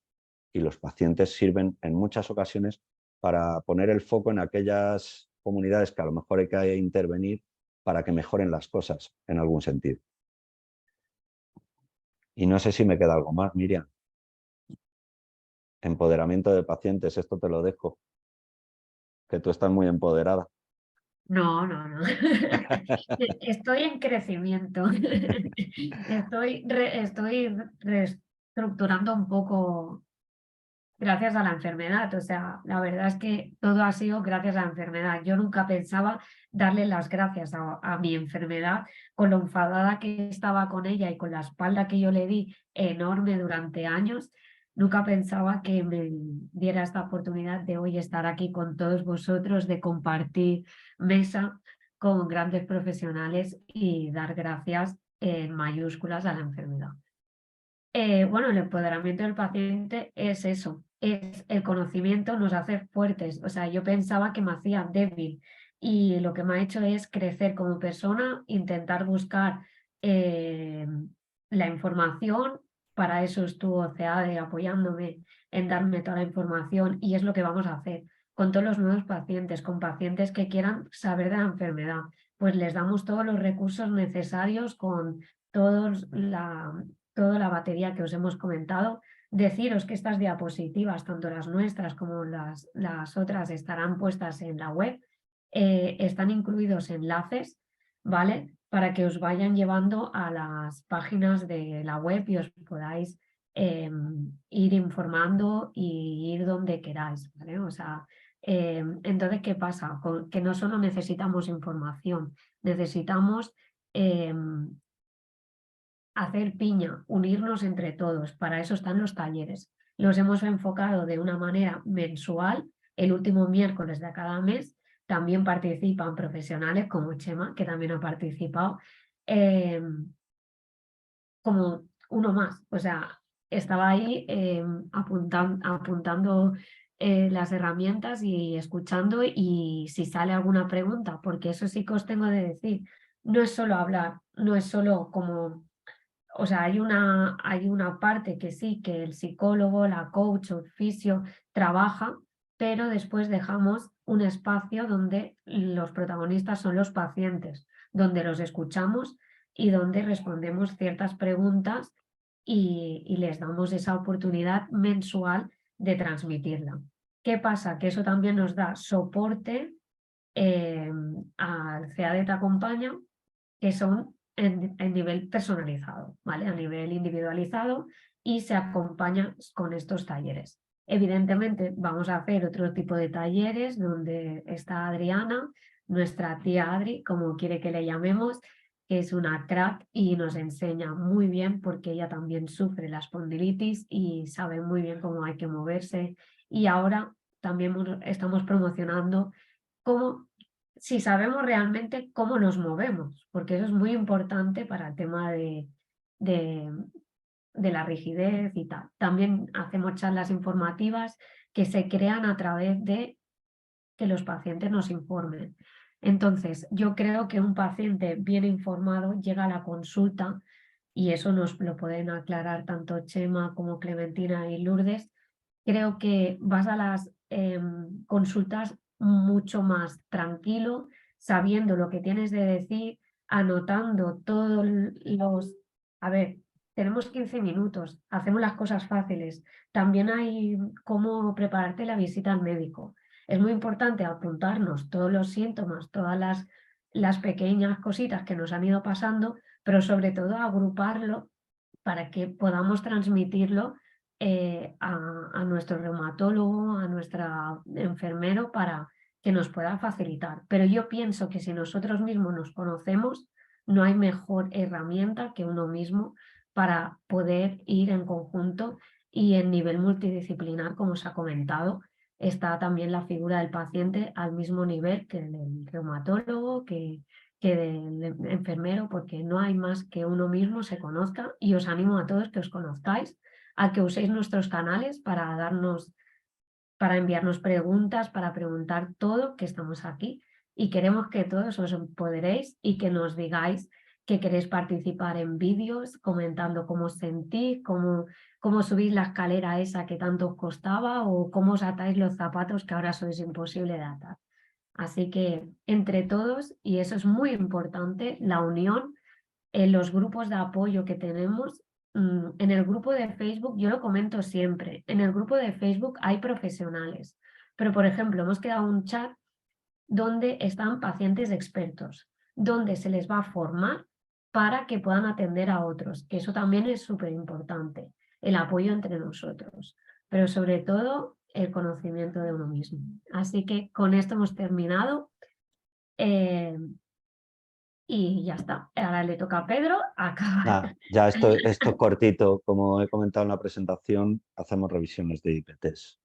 S5: y los pacientes, sirven en muchas ocasiones para poner el foco en aquellas comunidades que a lo mejor hay que intervenir para que mejoren las cosas en algún sentido. Y no sé si me queda algo más, Miriam. Empoderamiento de pacientes, esto te lo dejo, que tú estás muy empoderada.
S6: No. Estoy en crecimiento. Estoy reestructurando un poco gracias a la enfermedad. O sea, la verdad es que todo ha sido gracias a la enfermedad. Yo nunca pensaba darle las gracias a mi enfermedad, con lo enfadada que estaba con ella y con la espalda que yo le di enorme durante años. Nunca pensaba que me diera esta oportunidad de hoy estar aquí con todos vosotros, de compartir mesa con grandes profesionales y dar gracias en mayúsculas a la enfermedad. Bueno, el empoderamiento del paciente es eso, es el conocimiento, nos hace fuertes. O sea, yo pensaba que me hacía débil y lo que me ha hecho es crecer como persona, intentar buscar la información. Para eso estuvo CEADE apoyándome en darme toda la información, y es lo que vamos a hacer. con todos los nuevos pacientes, con pacientes que quieran saber de la enfermedad. Pues les damos todos los recursos necesarios con toda la batería que os hemos comentado. Deciros que estas diapositivas, tanto las nuestras como las otras, estarán puestas en la web. Están incluidos enlaces, ¿vale? Para que os vayan llevando a las páginas de la web y os podáis ir informando y ir donde queráis, ¿vale? O sea, entonces, ¿qué pasa? Que no solo necesitamos información, necesitamos hacer piña, unirnos entre todos. Para eso están los talleres. Los hemos enfocado de una manera mensual, el último miércoles de cada mes. También participan profesionales como Chema, que también ha participado, como uno más. O sea, estaba ahí apuntando las herramientas y escuchando, y si sale alguna pregunta, porque eso sí que os tengo de decir, no es solo hablar, no es solo como... O sea, hay una parte que sí, que el psicólogo, la coach o fisio trabaja, pero después dejamos un espacio donde los protagonistas son los pacientes, donde los escuchamos y donde respondemos ciertas preguntas y les damos esa oportunidad mensual de transmitirla. ¿Qué pasa? Que eso también nos da soporte al CEADE Te Acompaña, que son en nivel personalizado, ¿vale? A nivel individualizado, y se acompaña con estos talleres. Evidentemente vamos a hacer otro tipo de talleres donde está Adriana, nuestra tía Adri, como quiere que le llamemos, que es una crack y nos enseña muy bien porque ella también sufre la espondilitis y sabe muy bien cómo hay que moverse. Y ahora también estamos promocionando cómo, si sabemos realmente cómo nos movemos, porque eso es muy importante para el tema de la rigidez y tal. También hacemos charlas informativas que se crean a través de que los pacientes nos informen. Entonces, yo creo que un paciente bien informado llega a la consulta, y eso nos lo pueden aclarar tanto Chema como Clementina y Lourdes. Creo que vas a las consultas mucho más tranquilo, sabiendo lo que tienes de decir, anotando todos los... A ver, tenemos 15 minutos, hacemos las cosas fáciles. También hay cómo prepararte la visita al médico. Es muy importante apuntarnos todos los síntomas, todas las pequeñas cositas que nos han ido pasando, pero sobre todo agruparlo para que podamos transmitirlo a nuestro reumatólogo, a nuestro enfermero, para que nos pueda facilitar. Pero yo pienso que si nosotros mismos nos conocemos, no hay mejor herramienta que uno mismo para poder ir en conjunto y en nivel multidisciplinar, como os ha comentado. Está también la figura del paciente al mismo nivel que el del reumatólogo, que del enfermero, porque no hay más que uno mismo se conozca, y os animo a todos que os conozcáis, a que uséis nuestros canales para enviarnos preguntas, para preguntar todo, que estamos aquí y queremos que todos os empoderéis y que nos digáis que queréis participar en vídeos, comentando cómo os sentís, cómo subís la escalera esa que tanto os costaba, o cómo os atáis los zapatos que ahora sois imposible de atar. Así que entre todos, y eso es muy importante, la unión en los grupos de apoyo que tenemos. En el grupo de Facebook, yo lo comento siempre, en el grupo de Facebook hay profesionales, pero por ejemplo hemos creado un chat donde están pacientes expertos, donde se les va a formar para que puedan atender a otros, que eso también es súper importante, el apoyo entre nosotros, pero sobre todo el conocimiento de uno mismo. Así que con esto hemos terminado. Y ya está. Ahora le toca a Pedro acabar.
S5: Ya esto cortito, como he comentado en la presentación, hacemos revisiones de IPTs.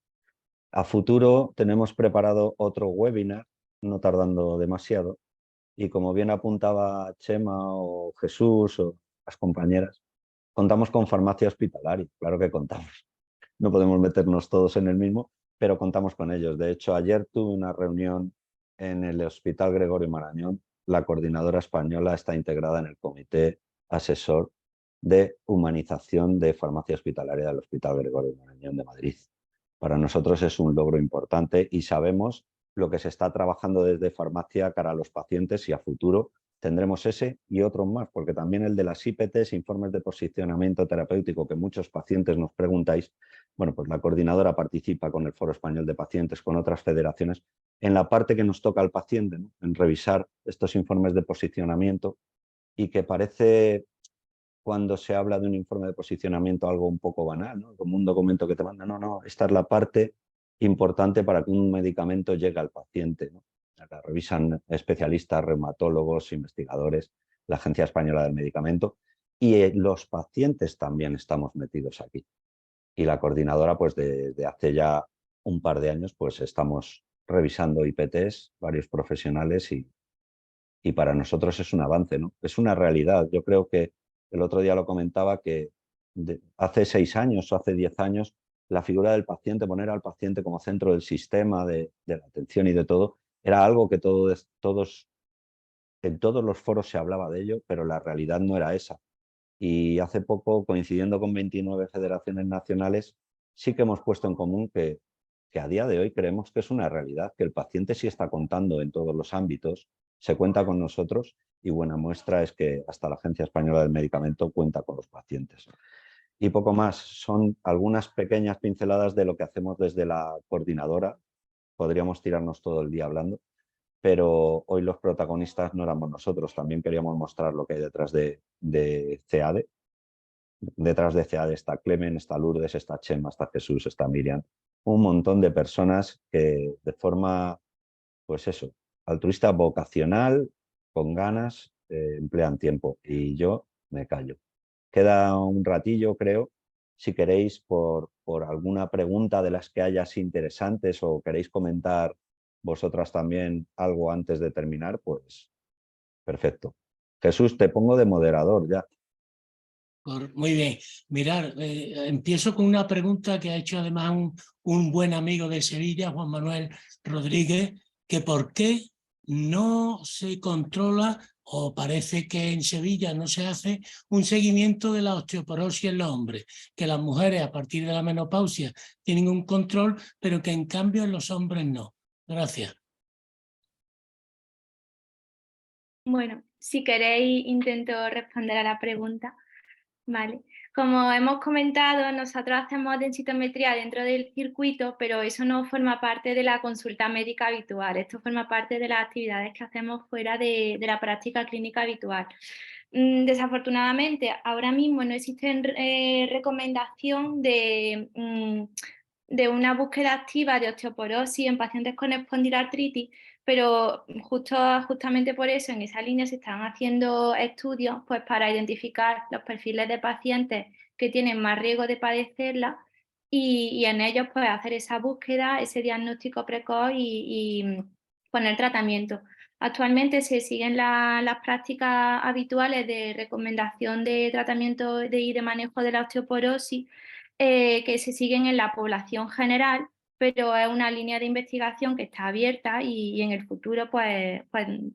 S5: A futuro tenemos preparado otro webinar, no tardando demasiado, y como bien apuntaba Chema o Jesús o las compañeras, contamos con farmacia hospitalaria, claro que contamos. No podemos meternos todos en el mismo, pero contamos con ellos. De hecho, ayer tuve una reunión en el Hospital Gregorio Marañón. La coordinadora española está integrada en el comité asesor de humanización de farmacia hospitalaria del Hospital Gregorio Marañón de Madrid. Para nosotros es un logro importante y sabemos lo que se está trabajando desde farmacia cara a los pacientes y a futuro tendremos ese y otros más, porque también el de las IPTs, informes de posicionamiento terapéutico, que muchos pacientes nos preguntáis, bueno, pues la coordinadora participa con el Foro Español de Pacientes, con otras federaciones, en la parte que nos toca al paciente, ¿no? En revisar estos informes de posicionamiento y que parece, cuando se habla de un informe de posicionamiento, algo un poco banal, ¿no? Como un documento que te manda. No, esta es la parte importante para que un medicamento llegue al paciente, ¿no? La revisan especialistas, reumatólogos, investigadores, la Agencia Española del Medicamento y los pacientes también estamos metidos aquí. Y la coordinadora, pues desde hace ya un par de años, pues estamos revisando IPTs, varios profesionales y para nosotros es un avance, ¿no? Es una realidad. Yo creo que el otro día lo comentaba que hace 6 años o hace 10 años la figura del paciente, poner al paciente como centro del sistema, de la atención y de todo, era algo que en todos los foros se hablaba de ello, pero la realidad no era esa. Y hace poco, coincidiendo con 29 federaciones nacionales, sí que hemos puesto en común que a día de hoy creemos que es una realidad, que el paciente sí está contando en todos los ámbitos, se cuenta con nosotros y buena muestra es que hasta la Agencia Española del Medicamento cuenta con los pacientes. Y poco más, son algunas pequeñas pinceladas de lo que hacemos desde la coordinadora. Podríamos tirarnos todo el día hablando, pero hoy los protagonistas no éramos nosotros, también queríamos mostrar lo que hay detrás de CEADE. Detrás de CEADE está Clemen, está Lourdes, está Chema, está Jesús, está Miriam, un montón de personas que de forma, pues eso, altruista, vocacional, con ganas, emplean tiempo y yo me callo. Queda un ratillo, creo, si queréis por alguna pregunta de las que hayas interesantes o queréis comentar vosotras también algo antes de terminar, pues perfecto. Jesús, te pongo de moderador ya.
S3: Muy bien. Mirar, empiezo con una pregunta que ha hecho además un buen amigo de Sevilla, Juan Manuel Rodríguez, que por qué no se controla o parece que en Sevilla no se hace un seguimiento de la osteoporosis en los hombres, que las mujeres a partir de la menopausia tienen un control, pero que en cambio en los hombres no. Gracias.
S1: Bueno, si queréis intento responder a la pregunta. Vale. Como hemos comentado, nosotros hacemos densitometría dentro del circuito, pero eso no forma parte de la consulta médica habitual. Esto forma parte de las actividades que hacemos fuera de la práctica clínica habitual. Desafortunadamente, ahora mismo no existe recomendación de una búsqueda activa de osteoporosis en pacientes con espondiloartritis, pero justamente por eso en esa línea se están haciendo estudios pues, para identificar los perfiles de pacientes que tienen más riesgo de padecerla y en ellos pues, hacer esa búsqueda, ese diagnóstico precoz y poner tratamiento. Actualmente se siguen las prácticas habituales de recomendación de tratamiento y de manejo de la osteoporosis que se siguen en la población general, pero es una línea de investigación que está abierta y en el futuro pues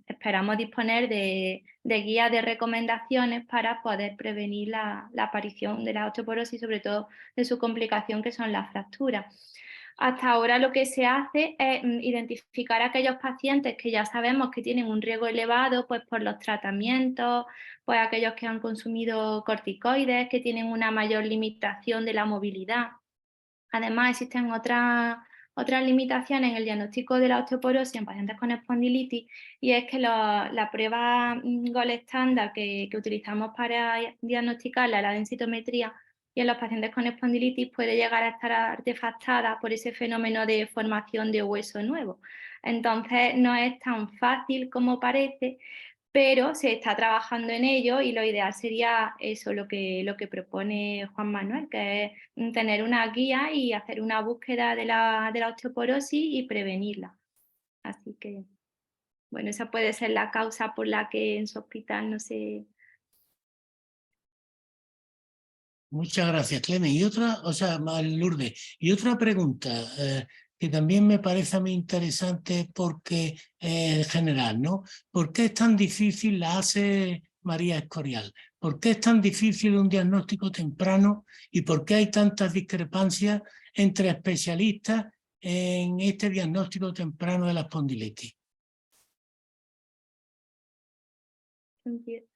S1: esperamos disponer de guías de recomendaciones para poder prevenir la aparición de la osteoporosis, sobre todo de su complicación que son las fracturas. Hasta ahora lo que se hace es identificar a aquellos pacientes que ya sabemos que tienen un riesgo elevado pues por los tratamientos, pues aquellos que han consumido corticoides, que tienen una mayor limitación de la movilidad. Además existen otras limitaciones en el diagnóstico de la osteoporosis en pacientes con espondilitis y es que la prueba Gold estándar que utilizamos para diagnosticarla, la densitometría, y en los pacientes con espondilitis puede llegar a estar artefactada por ese fenómeno de formación de hueso nuevo. Entonces no es tan fácil como parece, pero se está trabajando en ello y lo ideal sería eso, lo que propone Juan Manuel, que es tener una guía y hacer una búsqueda de la osteoporosis y prevenirla. Así que, bueno, esa puede ser la causa por la que en su hospital no se...
S3: Muchas gracias, Clemen. Y otra, Lourdes, y otra pregunta que también me parece a mí interesante porque en general, ¿no? ¿Por qué es tan difícil, la hace María Escorial, por qué es tan difícil un diagnóstico temprano y por qué hay tantas discrepancias entre especialistas en este diagnóstico temprano de la espondilitis?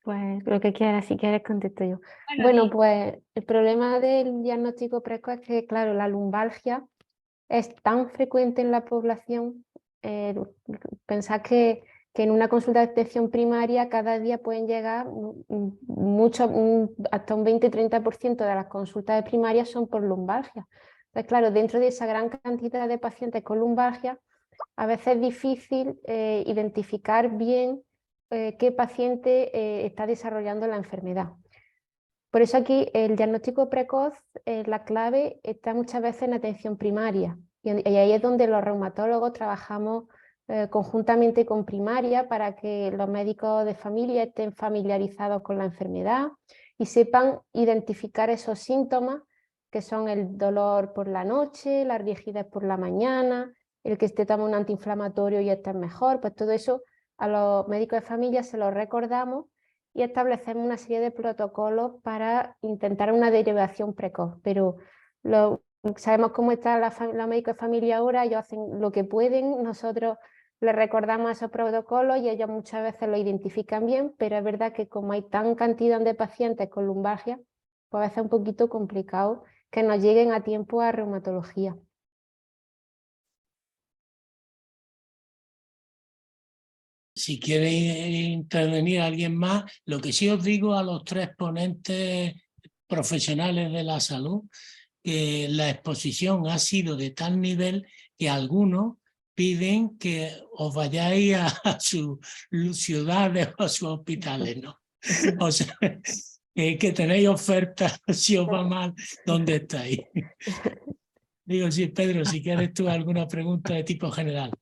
S2: Pues lo que quieras, si quieres contesto yo. Bueno, pues el problema del diagnóstico precoz es que, claro, la lumbalgia es tan frecuente en la población. Pensad que en una consulta de detección primaria cada día pueden llegar hasta un 20-30% de las consultas de primaria son por lumbalgia. Entonces, claro, dentro de esa gran cantidad de pacientes con lumbalgia, a veces es difícil identificar bien qué paciente está desarrollando la enfermedad. Por eso aquí el diagnóstico precoz, la clave está muchas veces en atención primaria. Y ahí es donde los reumatólogos trabajamos conjuntamente con primaria para que los médicos de familia estén familiarizados con la enfermedad y sepan identificar esos síntomas que son el dolor por la noche, la rigidez por la mañana, el que esté tomando un antiinflamatorio y esté mejor. Pues todo eso a los médicos de familia se lo recordamos y establecemos una serie de protocolos para intentar una derivación precoz. Pero sabemos cómo están los médicos de familia ahora, ellos hacen lo que pueden, nosotros les recordamos esos protocolos y ellos muchas veces lo identifican bien, pero es verdad que como hay tan cantidad de pacientes con lumbalgia, pues a veces es un poquito complicado que nos lleguen a tiempo a reumatología.
S3: Si quiere intervenir alguien más, lo que sí os digo a los tres ponentes profesionales de la salud, que la exposición ha sido de tal nivel que algunos piden que os vayáis a sus ciudades o a sus hospitales, ¿no? O sea, que tenéis ofertas si os va mal, ¿dónde estáis? Digo, sí, Pedro, si quieres tú alguna pregunta de tipo general.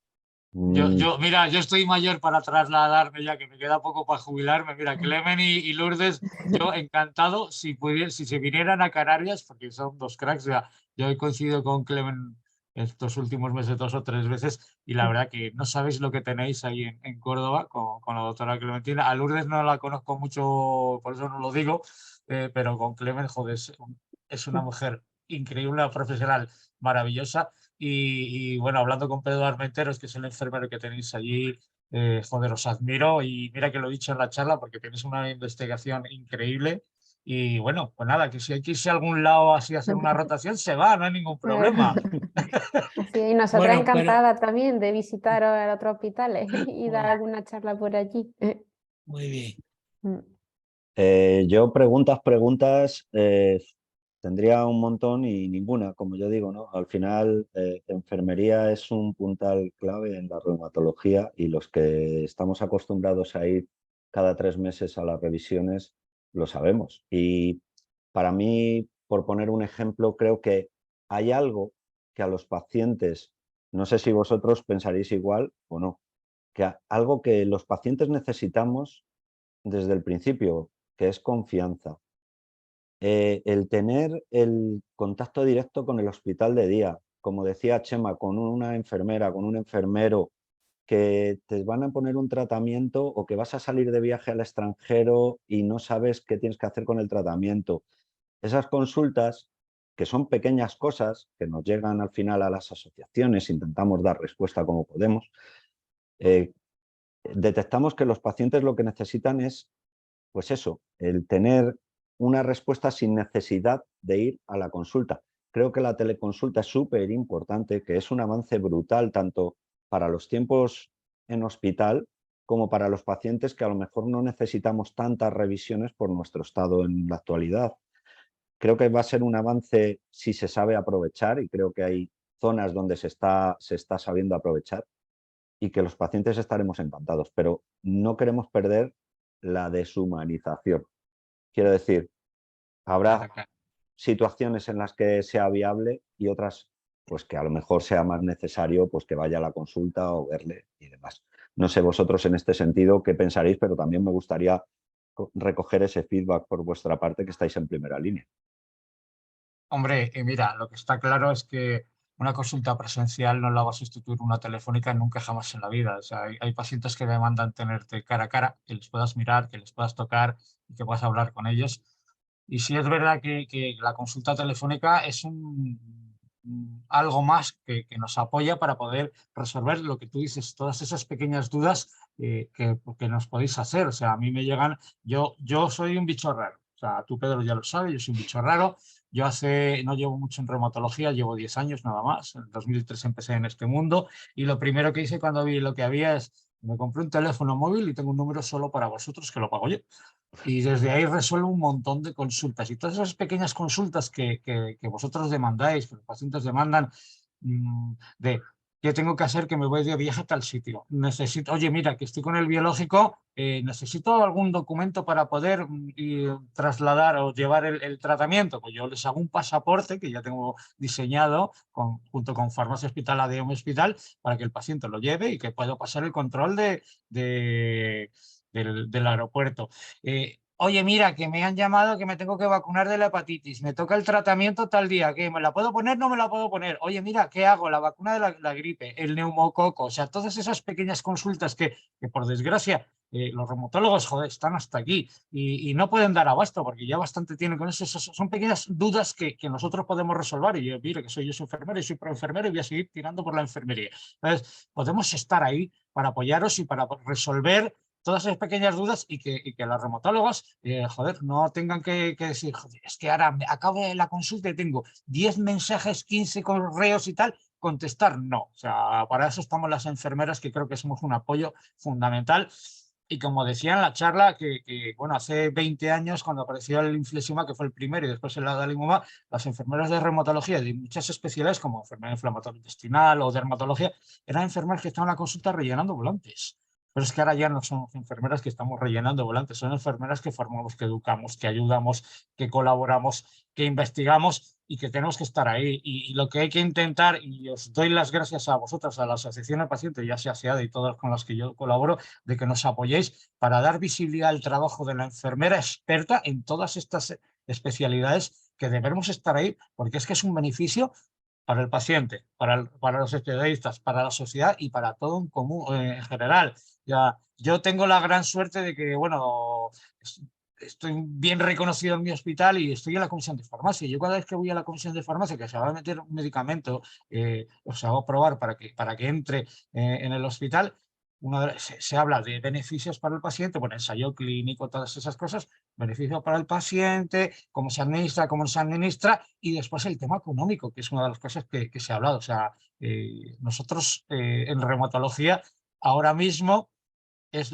S4: Mira, yo estoy mayor para trasladarme ya, que me queda poco para jubilarme. Mira, Clemen y Lourdes, yo encantado si se vinieran a Canarias, porque son dos cracks. Ya, yo he coincidido con Clemen estos últimos meses 2 o 3 veces y la verdad que no sabéis lo que tenéis ahí en Córdoba con la doctora Clementina. A Lourdes no la conozco mucho, por eso no lo digo, pero con Clemen, joder, es una mujer increíble, una profesional maravillosa. Y bueno, hablando con Pedro Armenteros, que es el enfermero que tenéis allí, joder, os admiro y mira que lo he dicho en la charla porque tenéis una investigación increíble. Y bueno, pues nada, que si hay que irse a algún lado así a hacer una rotación, se va, no hay ningún problema.
S2: Así, y nosotras
S3: Bueno,
S2: encantadas también de visitar otros hospitales y dar
S3: Bueno.
S2: alguna charla por allí.
S3: muy bien.
S5: Yo preguntas, tendría un montón y ninguna, como yo digo, ¿no? Al final, enfermería es un puntal clave en la reumatología y los que estamos acostumbrados a ir cada 3 meses a las revisiones lo sabemos. Y para mí, por poner un ejemplo, creo que hay algo que a los pacientes, no sé si vosotros pensaréis igual o no, algo que los pacientes necesitamos desde el principio, que es confianza. El tener el contacto directo con el hospital de día, como decía Chema, con una enfermera, con un enfermero, que te van a poner un tratamiento o que vas a salir de viaje al extranjero y no sabes qué tienes que hacer con el tratamiento. Esas consultas, que son pequeñas cosas que nos llegan al final a las asociaciones, intentamos dar respuesta como podemos, detectamos que los pacientes lo que necesitan es, pues eso, el tener una respuesta sin necesidad de ir a la consulta. Creo que la teleconsulta es súper importante, que es un avance brutal tanto para los tiempos en hospital como para los pacientes que a lo mejor no necesitamos tantas revisiones por nuestro estado en la actualidad. Creo que va a ser un avance si se sabe aprovechar y creo que hay zonas donde se está sabiendo aprovechar y que los pacientes estaremos encantados, pero no queremos perder la deshumanización. Quiero decir, habrá situaciones en las que sea viable y otras pues que a lo mejor sea más necesario pues que vaya a la consulta o verle y demás. No sé vosotros en este sentido qué pensaréis, pero también me gustaría recoger ese feedback por vuestra parte que estáis en primera línea.
S4: Hombre, mira, lo que está claro es que una consulta presencial no la va a sustituir una telefónica nunca jamás en la vida. O sea, hay pacientes que demandan tenerte cara a cara, que les puedas mirar, que les puedas tocar y que puedas hablar con ellos. Y sí es verdad que la consulta telefónica es algo más que nos apoya para poder resolver lo que tú dices, todas esas pequeñas dudas que nos podéis hacer. O sea, a mí me llegan, yo soy un bicho raro. O sea, tú, Pedro, ya lo sabes, yo soy un bicho raro. Yo no llevo mucho en reumatología, llevo 10 años nada más. En 2003 empecé en este mundo y lo primero que hice cuando vi lo que había es, me compré un teléfono móvil y tengo un número solo para vosotros que lo pago yo. Y desde ahí resuelvo un montón de consultas. Y todas esas pequeñas consultas que vosotros demandáis, que los pacientes demandan, de qué tengo que hacer, que me voy de viaje a tal sitio. Necesito, oye, mira, que estoy con el biológico, necesito algún documento para poder trasladar o llevar el tratamiento. Pues yo les hago un pasaporte que ya tengo diseñado junto con Farmacia Hospitalaria de un hospital para que el paciente lo lleve y que pueda pasar el control del aeropuerto. Oye, mira, que me han llamado que me tengo que vacunar de la hepatitis, me toca el tratamiento tal día, ¿qué? ¿Me la puedo poner? No me la puedo poner. Oye, mira, ¿qué hago? La vacuna de la gripe, el neumococo, o sea, todas esas pequeñas consultas que por desgracia, los reumatólogos, joder, están hasta aquí y no pueden dar abasto porque ya bastante tienen con eso. Son pequeñas dudas que nosotros podemos resolver. Y yo, mira, que yo soy enfermero y soy proenfermero y voy a seguir tirando por la enfermería. Entonces, podemos estar ahí para apoyaros y para resolver todas esas pequeñas dudas y que los reumatólogos, joder, no tengan que decir, joder, es que ahora acabo de la consulta y tengo 10 mensajes, 15 correos y tal, contestar no. O sea, para eso estamos las enfermeras, que creo que somos un apoyo fundamental. Y como decía en la charla, bueno, hace 20 años, cuando apareció el inflexima, que fue el primero, y después el adalimumab, las enfermeras de reumatología de muchas especialidades, como enfermedad inflamatoria intestinal o dermatología, eran enfermeras que estaban en la consulta rellenando volantes. Pero es que ahora ya no son enfermeras que estamos rellenando volantes, son enfermeras que formamos, que educamos, que ayudamos, que colaboramos, que investigamos y que tenemos que estar ahí. Y lo que hay que intentar, y os doy las gracias a vosotras, a la Asociación de Pacientes, ya sea SEADA y todas con las que yo colaboro, de que nos apoyéis para dar visibilidad al trabajo de la enfermera experta en todas estas especialidades, que debemos estar ahí, porque es que es un beneficio para el paciente, para los especialistas, para la sociedad y para todo en común, en general. Ya, yo tengo la gran suerte de que, bueno, estoy bien reconocido en mi hospital y estoy en la comisión de farmacia. Yo cada vez que voy a la comisión de farmacia, que se va a meter un medicamento, os hago probar para que entre en el hospital, se habla de beneficios para el paciente, bueno, ensayo clínico, todas esas cosas, beneficio para el paciente, cómo se administra, cómo no se administra, y después el tema económico, que es una de las cosas que se ha hablado. O sea, nosotros en reumatología ahora mismo es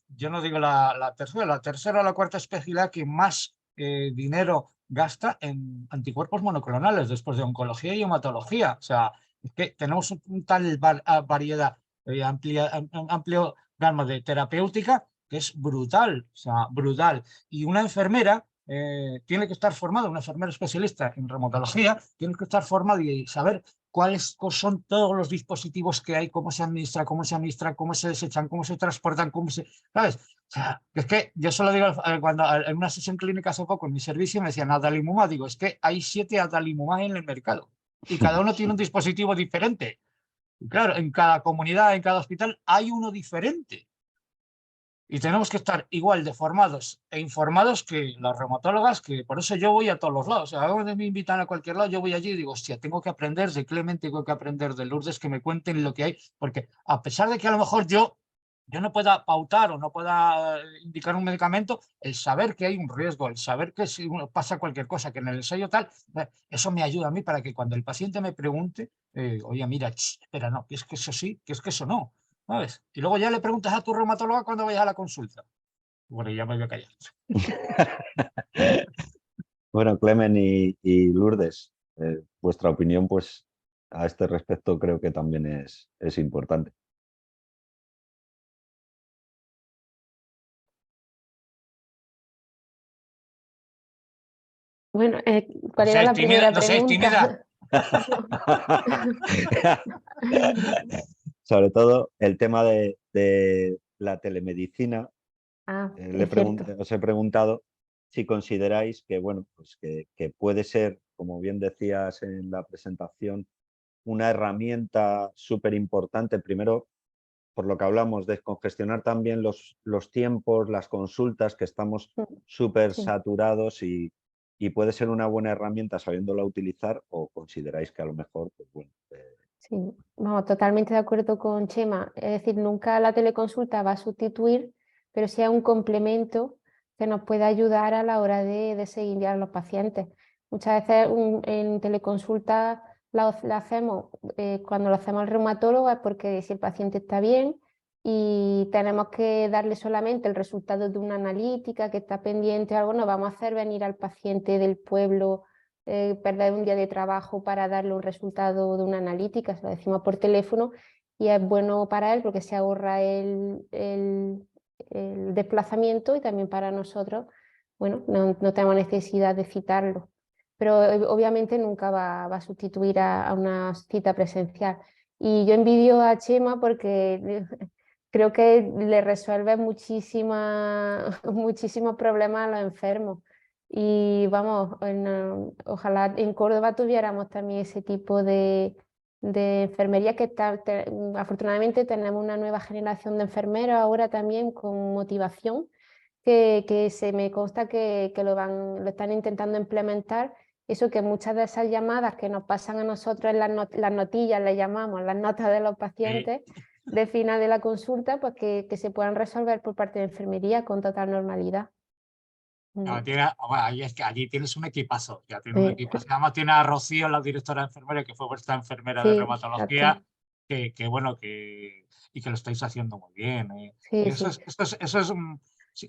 S4: yo no digo la tercera o la cuarta especialidad que más dinero gasta en anticuerpos monoclonales después de oncología y hematología. O sea, es que tenemos tal variedad, amplio gama de terapéutica que es brutal, o sea, brutal. Y una enfermera tiene que estar formada, una enfermera especialista en reumatología, tiene que estar formada y saber cuáles son todos los dispositivos que hay, cómo se administra, cómo se desechan, cómo se transportan, ¿sabes? O sea, es que yo solo digo, cuando en una sesión clínica hace poco en mi servicio me decían adalimumab, digo, es que hay 7 adalimumab en el mercado y cada uno tiene un dispositivo diferente. Y claro, en cada comunidad, en cada hospital hay uno diferente. Y tenemos que estar igual de formados e informados que las reumatólogas, que por eso yo voy a todos los lados. O sea, donde me invitan a cualquier lado, yo voy allí y digo, hostia, tengo que aprender de Clemente, tengo que aprender de Lourdes, que me cuenten lo que hay. Porque a pesar de que a lo mejor yo no pueda pautar o no pueda indicar un medicamento, el saber que hay un riesgo, el saber que si pasa cualquier cosa, que en el ensayo tal, eso me ayuda a mí para que cuando el paciente me pregunte, oye, mira, espera, no, que es que eso sí, que es que eso no. ¿Sabes? Y luego ya le preguntas a tu reumatóloga cuando vayas a la consulta. Bueno, ya me voy a callar.
S5: Bueno, Clemen y Lourdes, vuestra opinión pues a este respecto creo que también es importante.
S2: Bueno, ¿cuál era la primera
S4: No seas
S2: pregunta?
S5: Sobre todo el tema de la telemedicina.
S2: Es cierto.
S5: Os he preguntado si consideráis que, bueno, pues que puede ser, como bien decías en la presentación, una herramienta súper importante, primero, por lo que hablamos, descongestionar también los tiempos, las consultas, que estamos súper
S2: Sí.
S5: saturados y y puede ser una buena herramienta sabiéndola utilizar, o consideráis que a lo mejor, pues bueno,
S2: Sí, vamos, totalmente de acuerdo con Chema. Es decir, nunca la teleconsulta va a sustituir, pero sí es un complemento que nos puede ayudar a la hora de seguir a los pacientes. Muchas veces en teleconsulta la hacemos, cuando lo hacemos al reumatólogo es porque si el paciente está bien y tenemos que darle solamente el resultado de una analítica que está pendiente o algo, no vamos a hacer venir al paciente del pueblo, perder un día de trabajo para darle un resultado de una analítica, se lo decimos por teléfono y es bueno para él porque se ahorra el desplazamiento y también para nosotros, bueno, no tenemos necesidad de citarlo. Pero obviamente nunca va a sustituir a una cita presencial. Y yo envidio a Chema porque creo que le resuelve muchísimos problemas a los enfermos. Y vamos, ojalá en Córdoba tuviéramos también ese tipo de enfermería que afortunadamente tenemos una nueva generación de enfermeros ahora también con motivación que se me consta que lo están intentando implementar. Eso que muchas de esas llamadas que nos pasan a nosotros en las notillas, le llamamos las notas de los pacientes de final de la consulta, pues que se puedan resolver por parte de enfermería con total normalidad.
S4: No, ahí es que allí tienes un equipazo, ya tienes un equipazo. Además tiene a Rocío, la directora de enfermería, que fue vuestra enfermera de reumatología, que bueno, y que lo estáis haciendo muy bien. Y eso es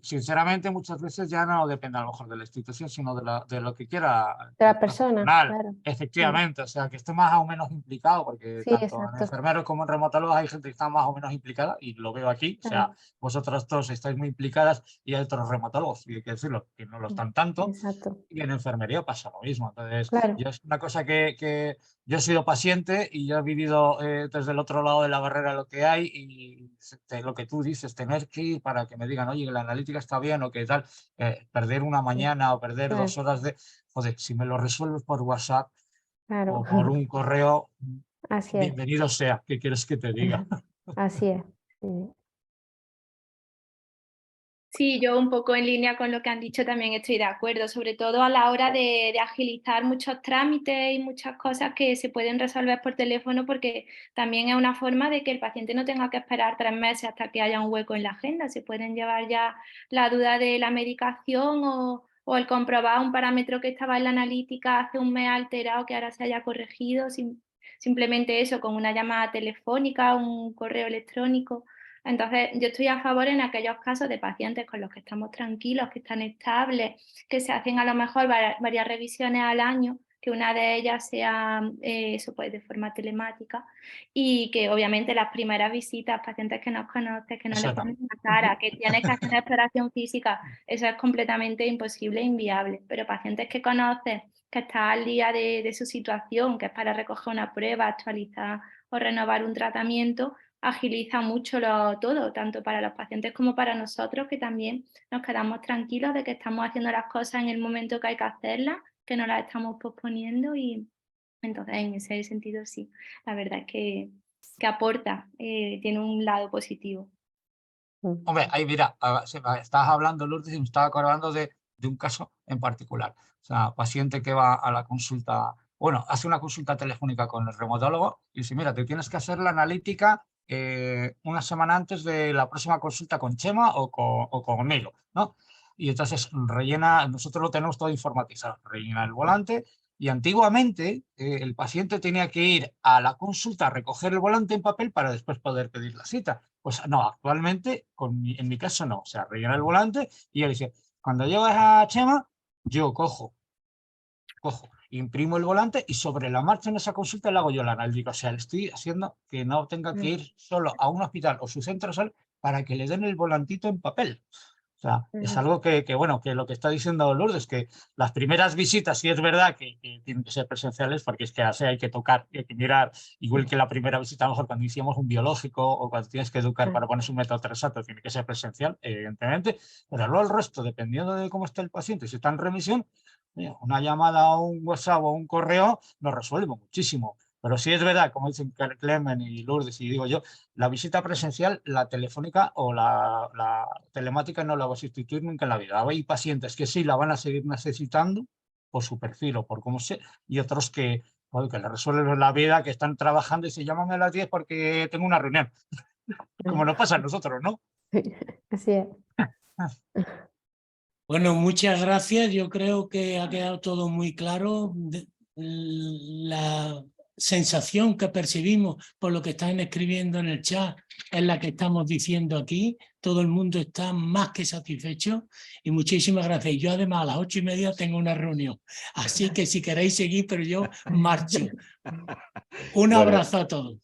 S4: sinceramente, muchas veces ya no depende a lo mejor de la institución, sino de lo que quiera
S2: de la persona, claro.
S4: Efectivamente, o sea, que esté más o menos implicado, porque tanto en enfermeros como en reumatólogos hay gente que está más o menos implicada, y lo veo aquí, o sea, vosotros todos estáis muy implicadas y hay otros reumatólogos, y hay que decirlo, que no lo están tanto, y en enfermería pasa lo mismo. Entonces, yo es una cosa que yo he sido paciente y yo he vivido desde el otro lado de la barrera lo que hay, y lo que tú dices, tener que ir para que me digan, oye, la analítica está bien o qué tal, perder una mañana o perder 2 horas de... Joder, si me lo resuelves por WhatsApp o por un correo, bienvenido sea. ¿Qué quieres que te diga?
S2: Así es.
S1: Sí, yo un poco en línea con lo que han dicho también estoy de acuerdo, sobre todo a la hora de agilizar muchos trámites y muchas cosas que se pueden resolver por teléfono, porque también es una forma de que el paciente no tenga que esperar 3 meses hasta que haya un hueco en la agenda. Se pueden llevar ya la duda de la medicación o el comprobar un parámetro que estaba en la analítica hace un mes alterado que ahora se haya corregido, simplemente eso, con una llamada telefónica, un correo electrónico. Entonces, yo estoy a favor en aquellos casos de pacientes con los que estamos tranquilos, que están estables, que se hacen a lo mejor varias revisiones al año, que una de ellas sea eso pues de forma telemática, y que obviamente las primeras visitas, pacientes que no conoces, que no les ponen la cara, que tienes que hacer una exploración física, eso es completamente imposible e inviable. Pero pacientes que conoces, que están al día de su situación, que es para recoger una prueba, actualizar o renovar un tratamiento, agiliza mucho todo, tanto para los pacientes como para nosotros, que también nos quedamos tranquilos de que estamos haciendo las cosas en el momento que hay que hacerlas, que no las estamos posponiendo, y entonces en ese sentido sí, la verdad es que aporta, tiene un lado positivo.
S4: Hombre, ahí mira, estabas hablando, Lourdes, y me estaba acordando de un caso en particular. O sea, paciente que va a la consulta, bueno, hace una consulta telefónica con el reumatólogo y dice, mira, te tienes que hacer la analítica una semana antes de la próxima consulta con Chema o conmigo, ¿no? Y entonces rellena, nosotros lo tenemos todo informatizado, rellena el volante. Y antiguamente el paciente tenía que ir a la consulta a recoger el volante en papel para después poder pedir la cita. Pues no, actualmente, en mi caso no. O sea, rellena el volante y él dice, cuando llegas a Chema, yo cojo, imprimo el volante y sobre la marcha en esa consulta le hago yo la analítica. O sea, le estoy haciendo que no tenga que ir solo a un hospital o su centro de salud para que le den el volantito en papel. O sea, es algo bueno, que lo que está diciendo Lourdes, que las primeras visitas sí es verdad que tienen que ser presenciales, porque es que hay que tocar, hay que mirar, igual que la primera visita, a lo mejor cuando hicimos un biológico o cuando tienes que educar para ponerse un metotrexato, tiene que ser presencial, evidentemente, pero luego el resto, dependiendo de cómo esté el paciente, si está en remisión, una llamada o un WhatsApp o un correo nos resuelve muchísimo. Pero sí es verdad, como dicen Clemen y Lourdes, y digo yo, la visita presencial, la telefónica o la telemática no la va a sustituir nunca en la vida. Hay pacientes que sí la van a seguir necesitando, por su perfil o por cómo sea, y otros que, joder, que le resuelven la vida, que están trabajando y se llaman a las 10 porque tengo una reunión, como nos pasa a nosotros, ¿no?
S2: Así es.
S3: Bueno, muchas gracias. Yo creo que ha quedado todo muy claro. La sensación que percibimos por lo que están escribiendo en el chat es la que estamos diciendo aquí. Todo el mundo está más que satisfecho y muchísimas gracias. Yo además a las 8:30 tengo una reunión. Así que si queréis seguir, pero yo marcho. Un abrazo a todos.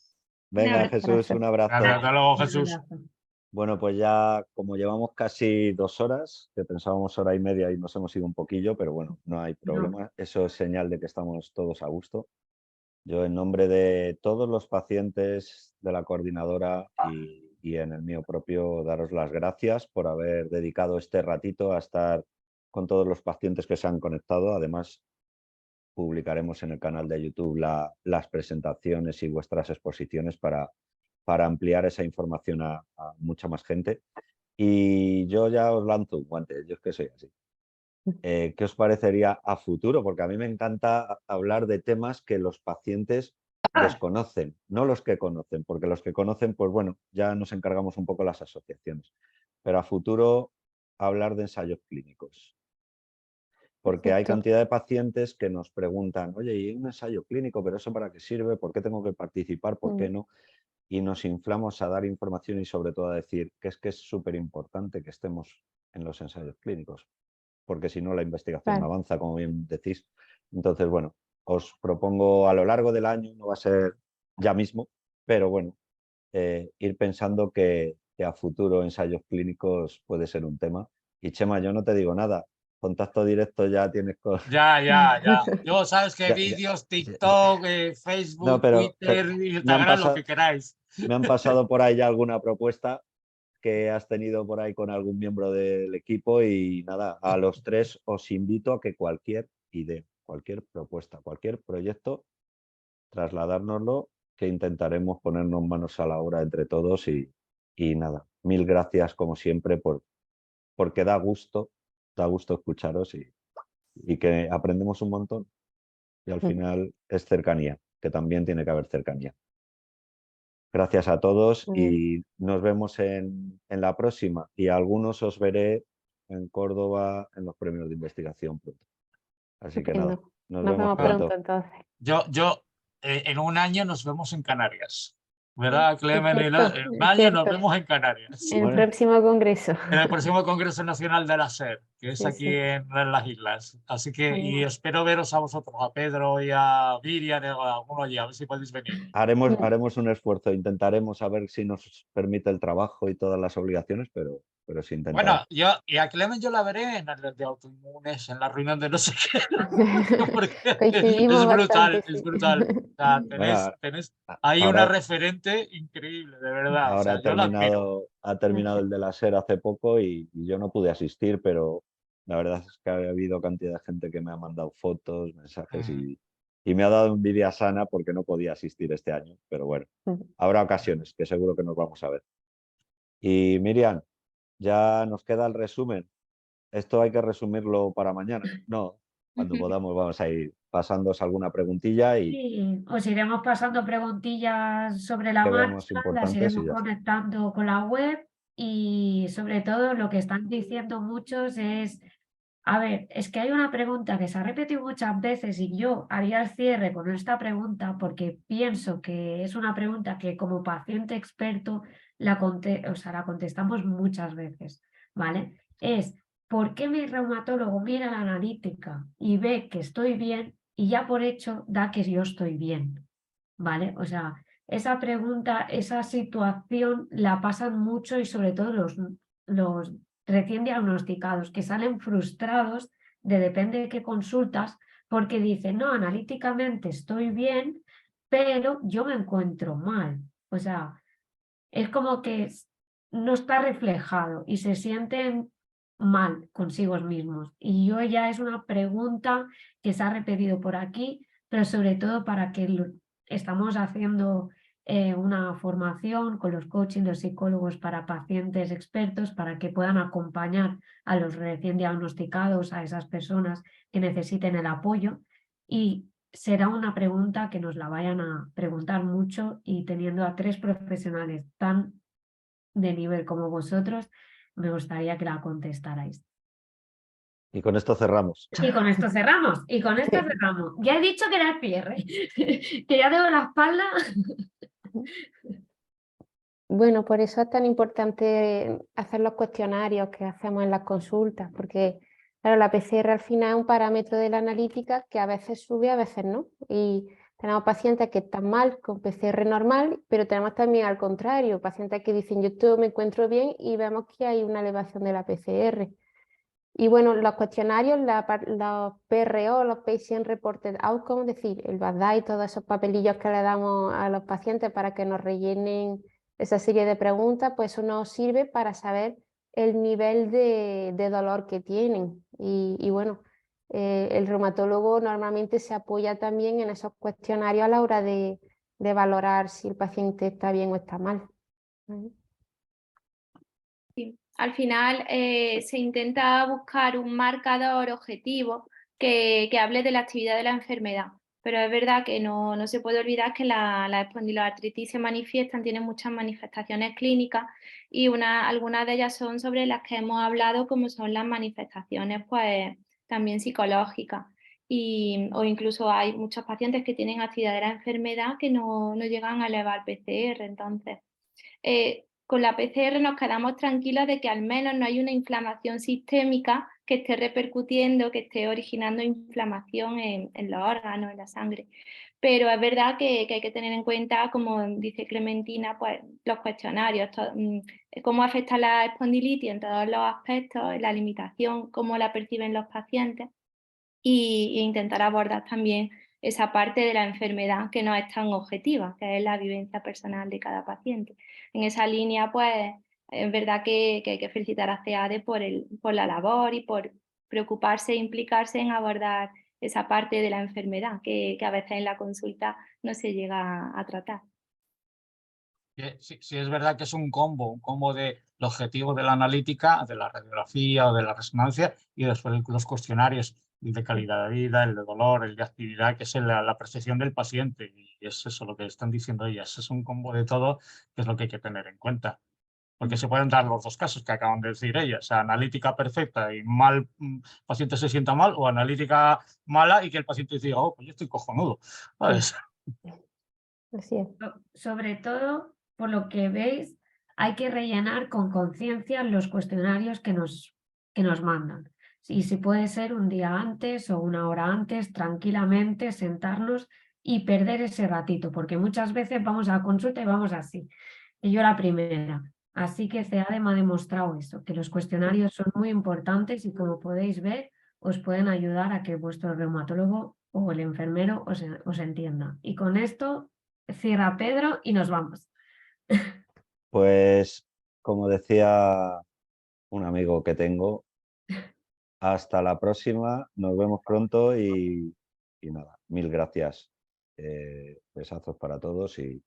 S5: Venga, Jesús, un abrazo.
S4: Hasta luego, Jesús.
S5: Bueno, pues ya como llevamos casi 2 horas, que pensábamos 1 hora y media y nos hemos ido un poquillo, pero bueno, no hay problema. Eso es señal de que estamos todos a gusto. Yo en nombre de todos los pacientes de la coordinadora y en el mío propio, daros las gracias por haber dedicado este ratito a estar con todos los pacientes que se han conectado. Además, publicaremos en el canal de YouTube las presentaciones y vuestras exposiciones para ampliar esa información a mucha más gente. Y yo ya os lanzo un guante, yo es que soy así. ¿Qué os parecería a futuro? Porque a mí me encanta hablar de temas que los pacientes desconocen, no los que conocen, porque los que conocen, pues bueno, ya nos encargamos un poco las asociaciones. Pero a futuro hablar de ensayos clínicos. Porque hay cantidad de pacientes que nos preguntan, oye, ¿y un ensayo clínico? ¿Pero eso para qué sirve? ¿Por qué tengo que participar? ¿Por qué no? Y nos inflamos a dar información y sobre todo a decir que es súper importante que estemos en los ensayos clínicos, porque si no la investigación no avanza, como bien decís. Entonces, bueno, os propongo a lo largo del año, no va a ser ya mismo, pero bueno, ir pensando que a futuro ensayos clínicos puede ser un tema. Y Chema, yo no te digo nada, contacto directo ya tienes con...
S4: Ya. Yo sabes que vídeos, TikTok, Facebook,
S5: No,
S4: Twitter, Instagram, lo que queráis.
S5: Me han pasado por ahí ya alguna propuesta que has tenido por ahí con algún miembro del equipo y nada, a los 3 os invito a que cualquier idea, cualquier propuesta, cualquier proyecto, trasladárnoslo, que intentaremos ponernos manos a la obra entre todos y nada, mil gracias como siempre porque da gusto escucharos y que aprendemos un montón y al final es cercanía, que también tiene que haber cercanía. Gracias a todos y nos vemos en la próxima. Y a algunos os veré en Córdoba en los premios de investigación pronto. Así que nada, nos vemos pronto.
S2: Entonces.
S4: Yo en un año nos vemos en Canarias. ¿Verdad, Clemen? En un año
S2: cierto.
S4: nos vemos en Canarias.
S2: En el próximo congreso.
S4: En el próximo Congreso Nacional de la SER, que es aquí en las islas. Así que, y espero veros a vosotros, a Pedro y a Miriam, a alguno allí, a ver si podéis venir.
S5: Haremos un esfuerzo, intentaremos a ver si nos permite el trabajo y todas las obligaciones, pero sí intentaremos.
S4: Bueno, y a Clemen yo la veré en el de autoinmunes, en la reunión de no sé qué.
S2: Coincidimos bastante,
S4: es brutal. O sea, tenés ahí una referente increíble, de verdad.
S5: Ahora
S4: o sea,
S5: ha terminado el de la SER hace poco y yo no pude asistir, pero la verdad es que ha habido cantidad de gente que me ha mandado fotos, mensajes y me ha dado envidia sana porque no podía asistir este año. Pero bueno, habrá ocasiones que seguro que nos vamos a ver. Y Miriam, ya nos queda el resumen. Esto hay que resumirlo para mañana. No, cuando podamos vamos a ir pasándoos alguna preguntilla y
S6: Sí, os iremos pasando preguntillas sobre la
S5: que veamos
S6: marcha, las
S5: importantes y
S6: iremos
S5: ya está.
S6: conectando con la web y sobre todo lo que están diciendo muchos es, a ver, es que hay una pregunta que se ha repetido muchas veces y yo haría el cierre con esta pregunta porque pienso que es una pregunta que como paciente experto la contestamos muchas veces, ¿vale? Es, ¿por qué mi reumatólogo mira la analítica y ve que estoy bien y ya por hecho da que yo estoy bien? ¿Vale? O sea, esa pregunta, esa situación la pasan mucho y sobre todo los recién diagnosticados que salen frustrados de depende de qué consultas porque dicen, no, analíticamente estoy bien, pero yo me encuentro mal. O sea, es como que no está reflejado y se sienten mal consigo mismos. Y yo ya es una pregunta que se ha repetido por aquí, pero sobre todo para que estamos haciendo una formación con los coaching, los psicólogos para pacientes expertos para que puedan acompañar a los recién diagnosticados, a esas personas que necesiten el apoyo, y será una pregunta que nos la vayan a preguntar mucho, y teniendo a 3 profesionales tan de nivel como vosotros, me gustaría que la contestarais.
S5: Y con esto cerramos.
S6: Y con esto cerramos, y con esto cerramos. Ya he dicho que era el cierre, que ya tengo la espalda.
S2: Bueno, por eso es tan importante hacer los cuestionarios que hacemos en las consultas, porque claro, la PCR al final es un parámetro de la analítica que a veces sube, a veces no. Y tenemos pacientes que están mal con PCR normal, pero tenemos también al contrario, pacientes que dicen yo todo me encuentro bien y vemos que hay una elevación de la PCR. Y bueno, los cuestionarios, los PRO, los Patient Reported Outcomes, es decir, el BADAI y todos esos papelillos que le damos a los pacientes para que nos rellenen esa serie de preguntas, pues eso nos sirve para saber el nivel de dolor que tienen. Y bueno, el reumatólogo normalmente se apoya también en esos cuestionarios a la hora de valorar si el paciente está bien o está mal.
S1: Sí. Al final se intenta buscar un marcador objetivo que hable de la actividad de la enfermedad, pero es verdad que no se puede olvidar que la espondiloartritis se manifiestan, tienen muchas manifestaciones clínicas, y algunas de ellas son sobre las que hemos hablado, como son las manifestaciones pues también psicológicas. O incluso hay muchos pacientes que tienen actividad de la enfermedad que no llegan a elevar PCR. Entonces, con la PCR nos quedamos tranquilos de que al menos no hay una inflamación sistémica que esté repercutiendo, que esté originando inflamación en los órganos, en la sangre. Pero es verdad que hay que tener en cuenta, como dice Clementina, pues los cuestionarios, cómo afecta la espondilitis en todos los aspectos, la limitación, cómo la perciben los pacientes, e intentar abordar también esa parte de la enfermedad que no es tan objetiva, que es la vivencia personal de cada paciente. En esa línea, pues, es verdad que hay que felicitar a CEADE por la labor y por preocuparse e implicarse en abordar esa parte de la enfermedad que a veces en la consulta no se llega a tratar.
S4: Sí, sí, es verdad que es un combo del objetivo de la analítica, de la radiografía o de la resonancia, y después los cuestionarios, el de calidad de vida, el de dolor, el de actividad, que es la percepción del paciente, y es eso lo que están diciendo ellas. Es un combo de todo, que es lo que hay que tener en cuenta. Porque se pueden dar los dos casos que acaban de decir ellas, o sea, analítica perfecta y mal, paciente se sienta mal, o analítica mala y que el paciente diga, oh, pues yo estoy cojonudo, ¿sabes?
S2: Así es.
S6: Sobre todo, por lo que veis, hay que rellenar con conciencia los cuestionarios que nos mandan. Y si puede ser un día antes o una hora antes, tranquilamente sentarnos y perder ese ratito, porque muchas veces vamos a la consulta y vamos así. Y yo la primera. Así que CEADE me ha demostrado eso, que los cuestionarios son muy importantes y, como podéis ver, os pueden ayudar a que vuestro reumatólogo o el enfermero os entienda. Y con esto cierra Pedro y nos vamos.
S5: Pues, como decía un amigo que tengo, hasta la próxima, nos vemos pronto y nada, mil gracias. Besazos para todos y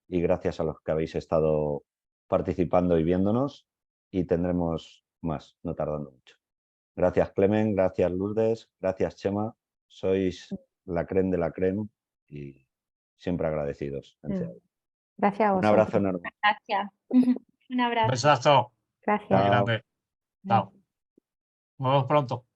S5: gracias a los que habéis estado participando y viéndonos, y tendremos más, no tardando mucho. Gracias, Clemen, gracias, Lourdes, gracias, Chema. Sois la creme de la creme y siempre agradecidos.
S2: Gracias a
S5: Un
S2: vosotros.
S5: abrazo enorme.
S1: Gracias. Un abrazo.
S4: Besazo.
S2: Gracias.
S4: Muy
S5: Chao.
S4: grande. Chao. Nos vemos pronto.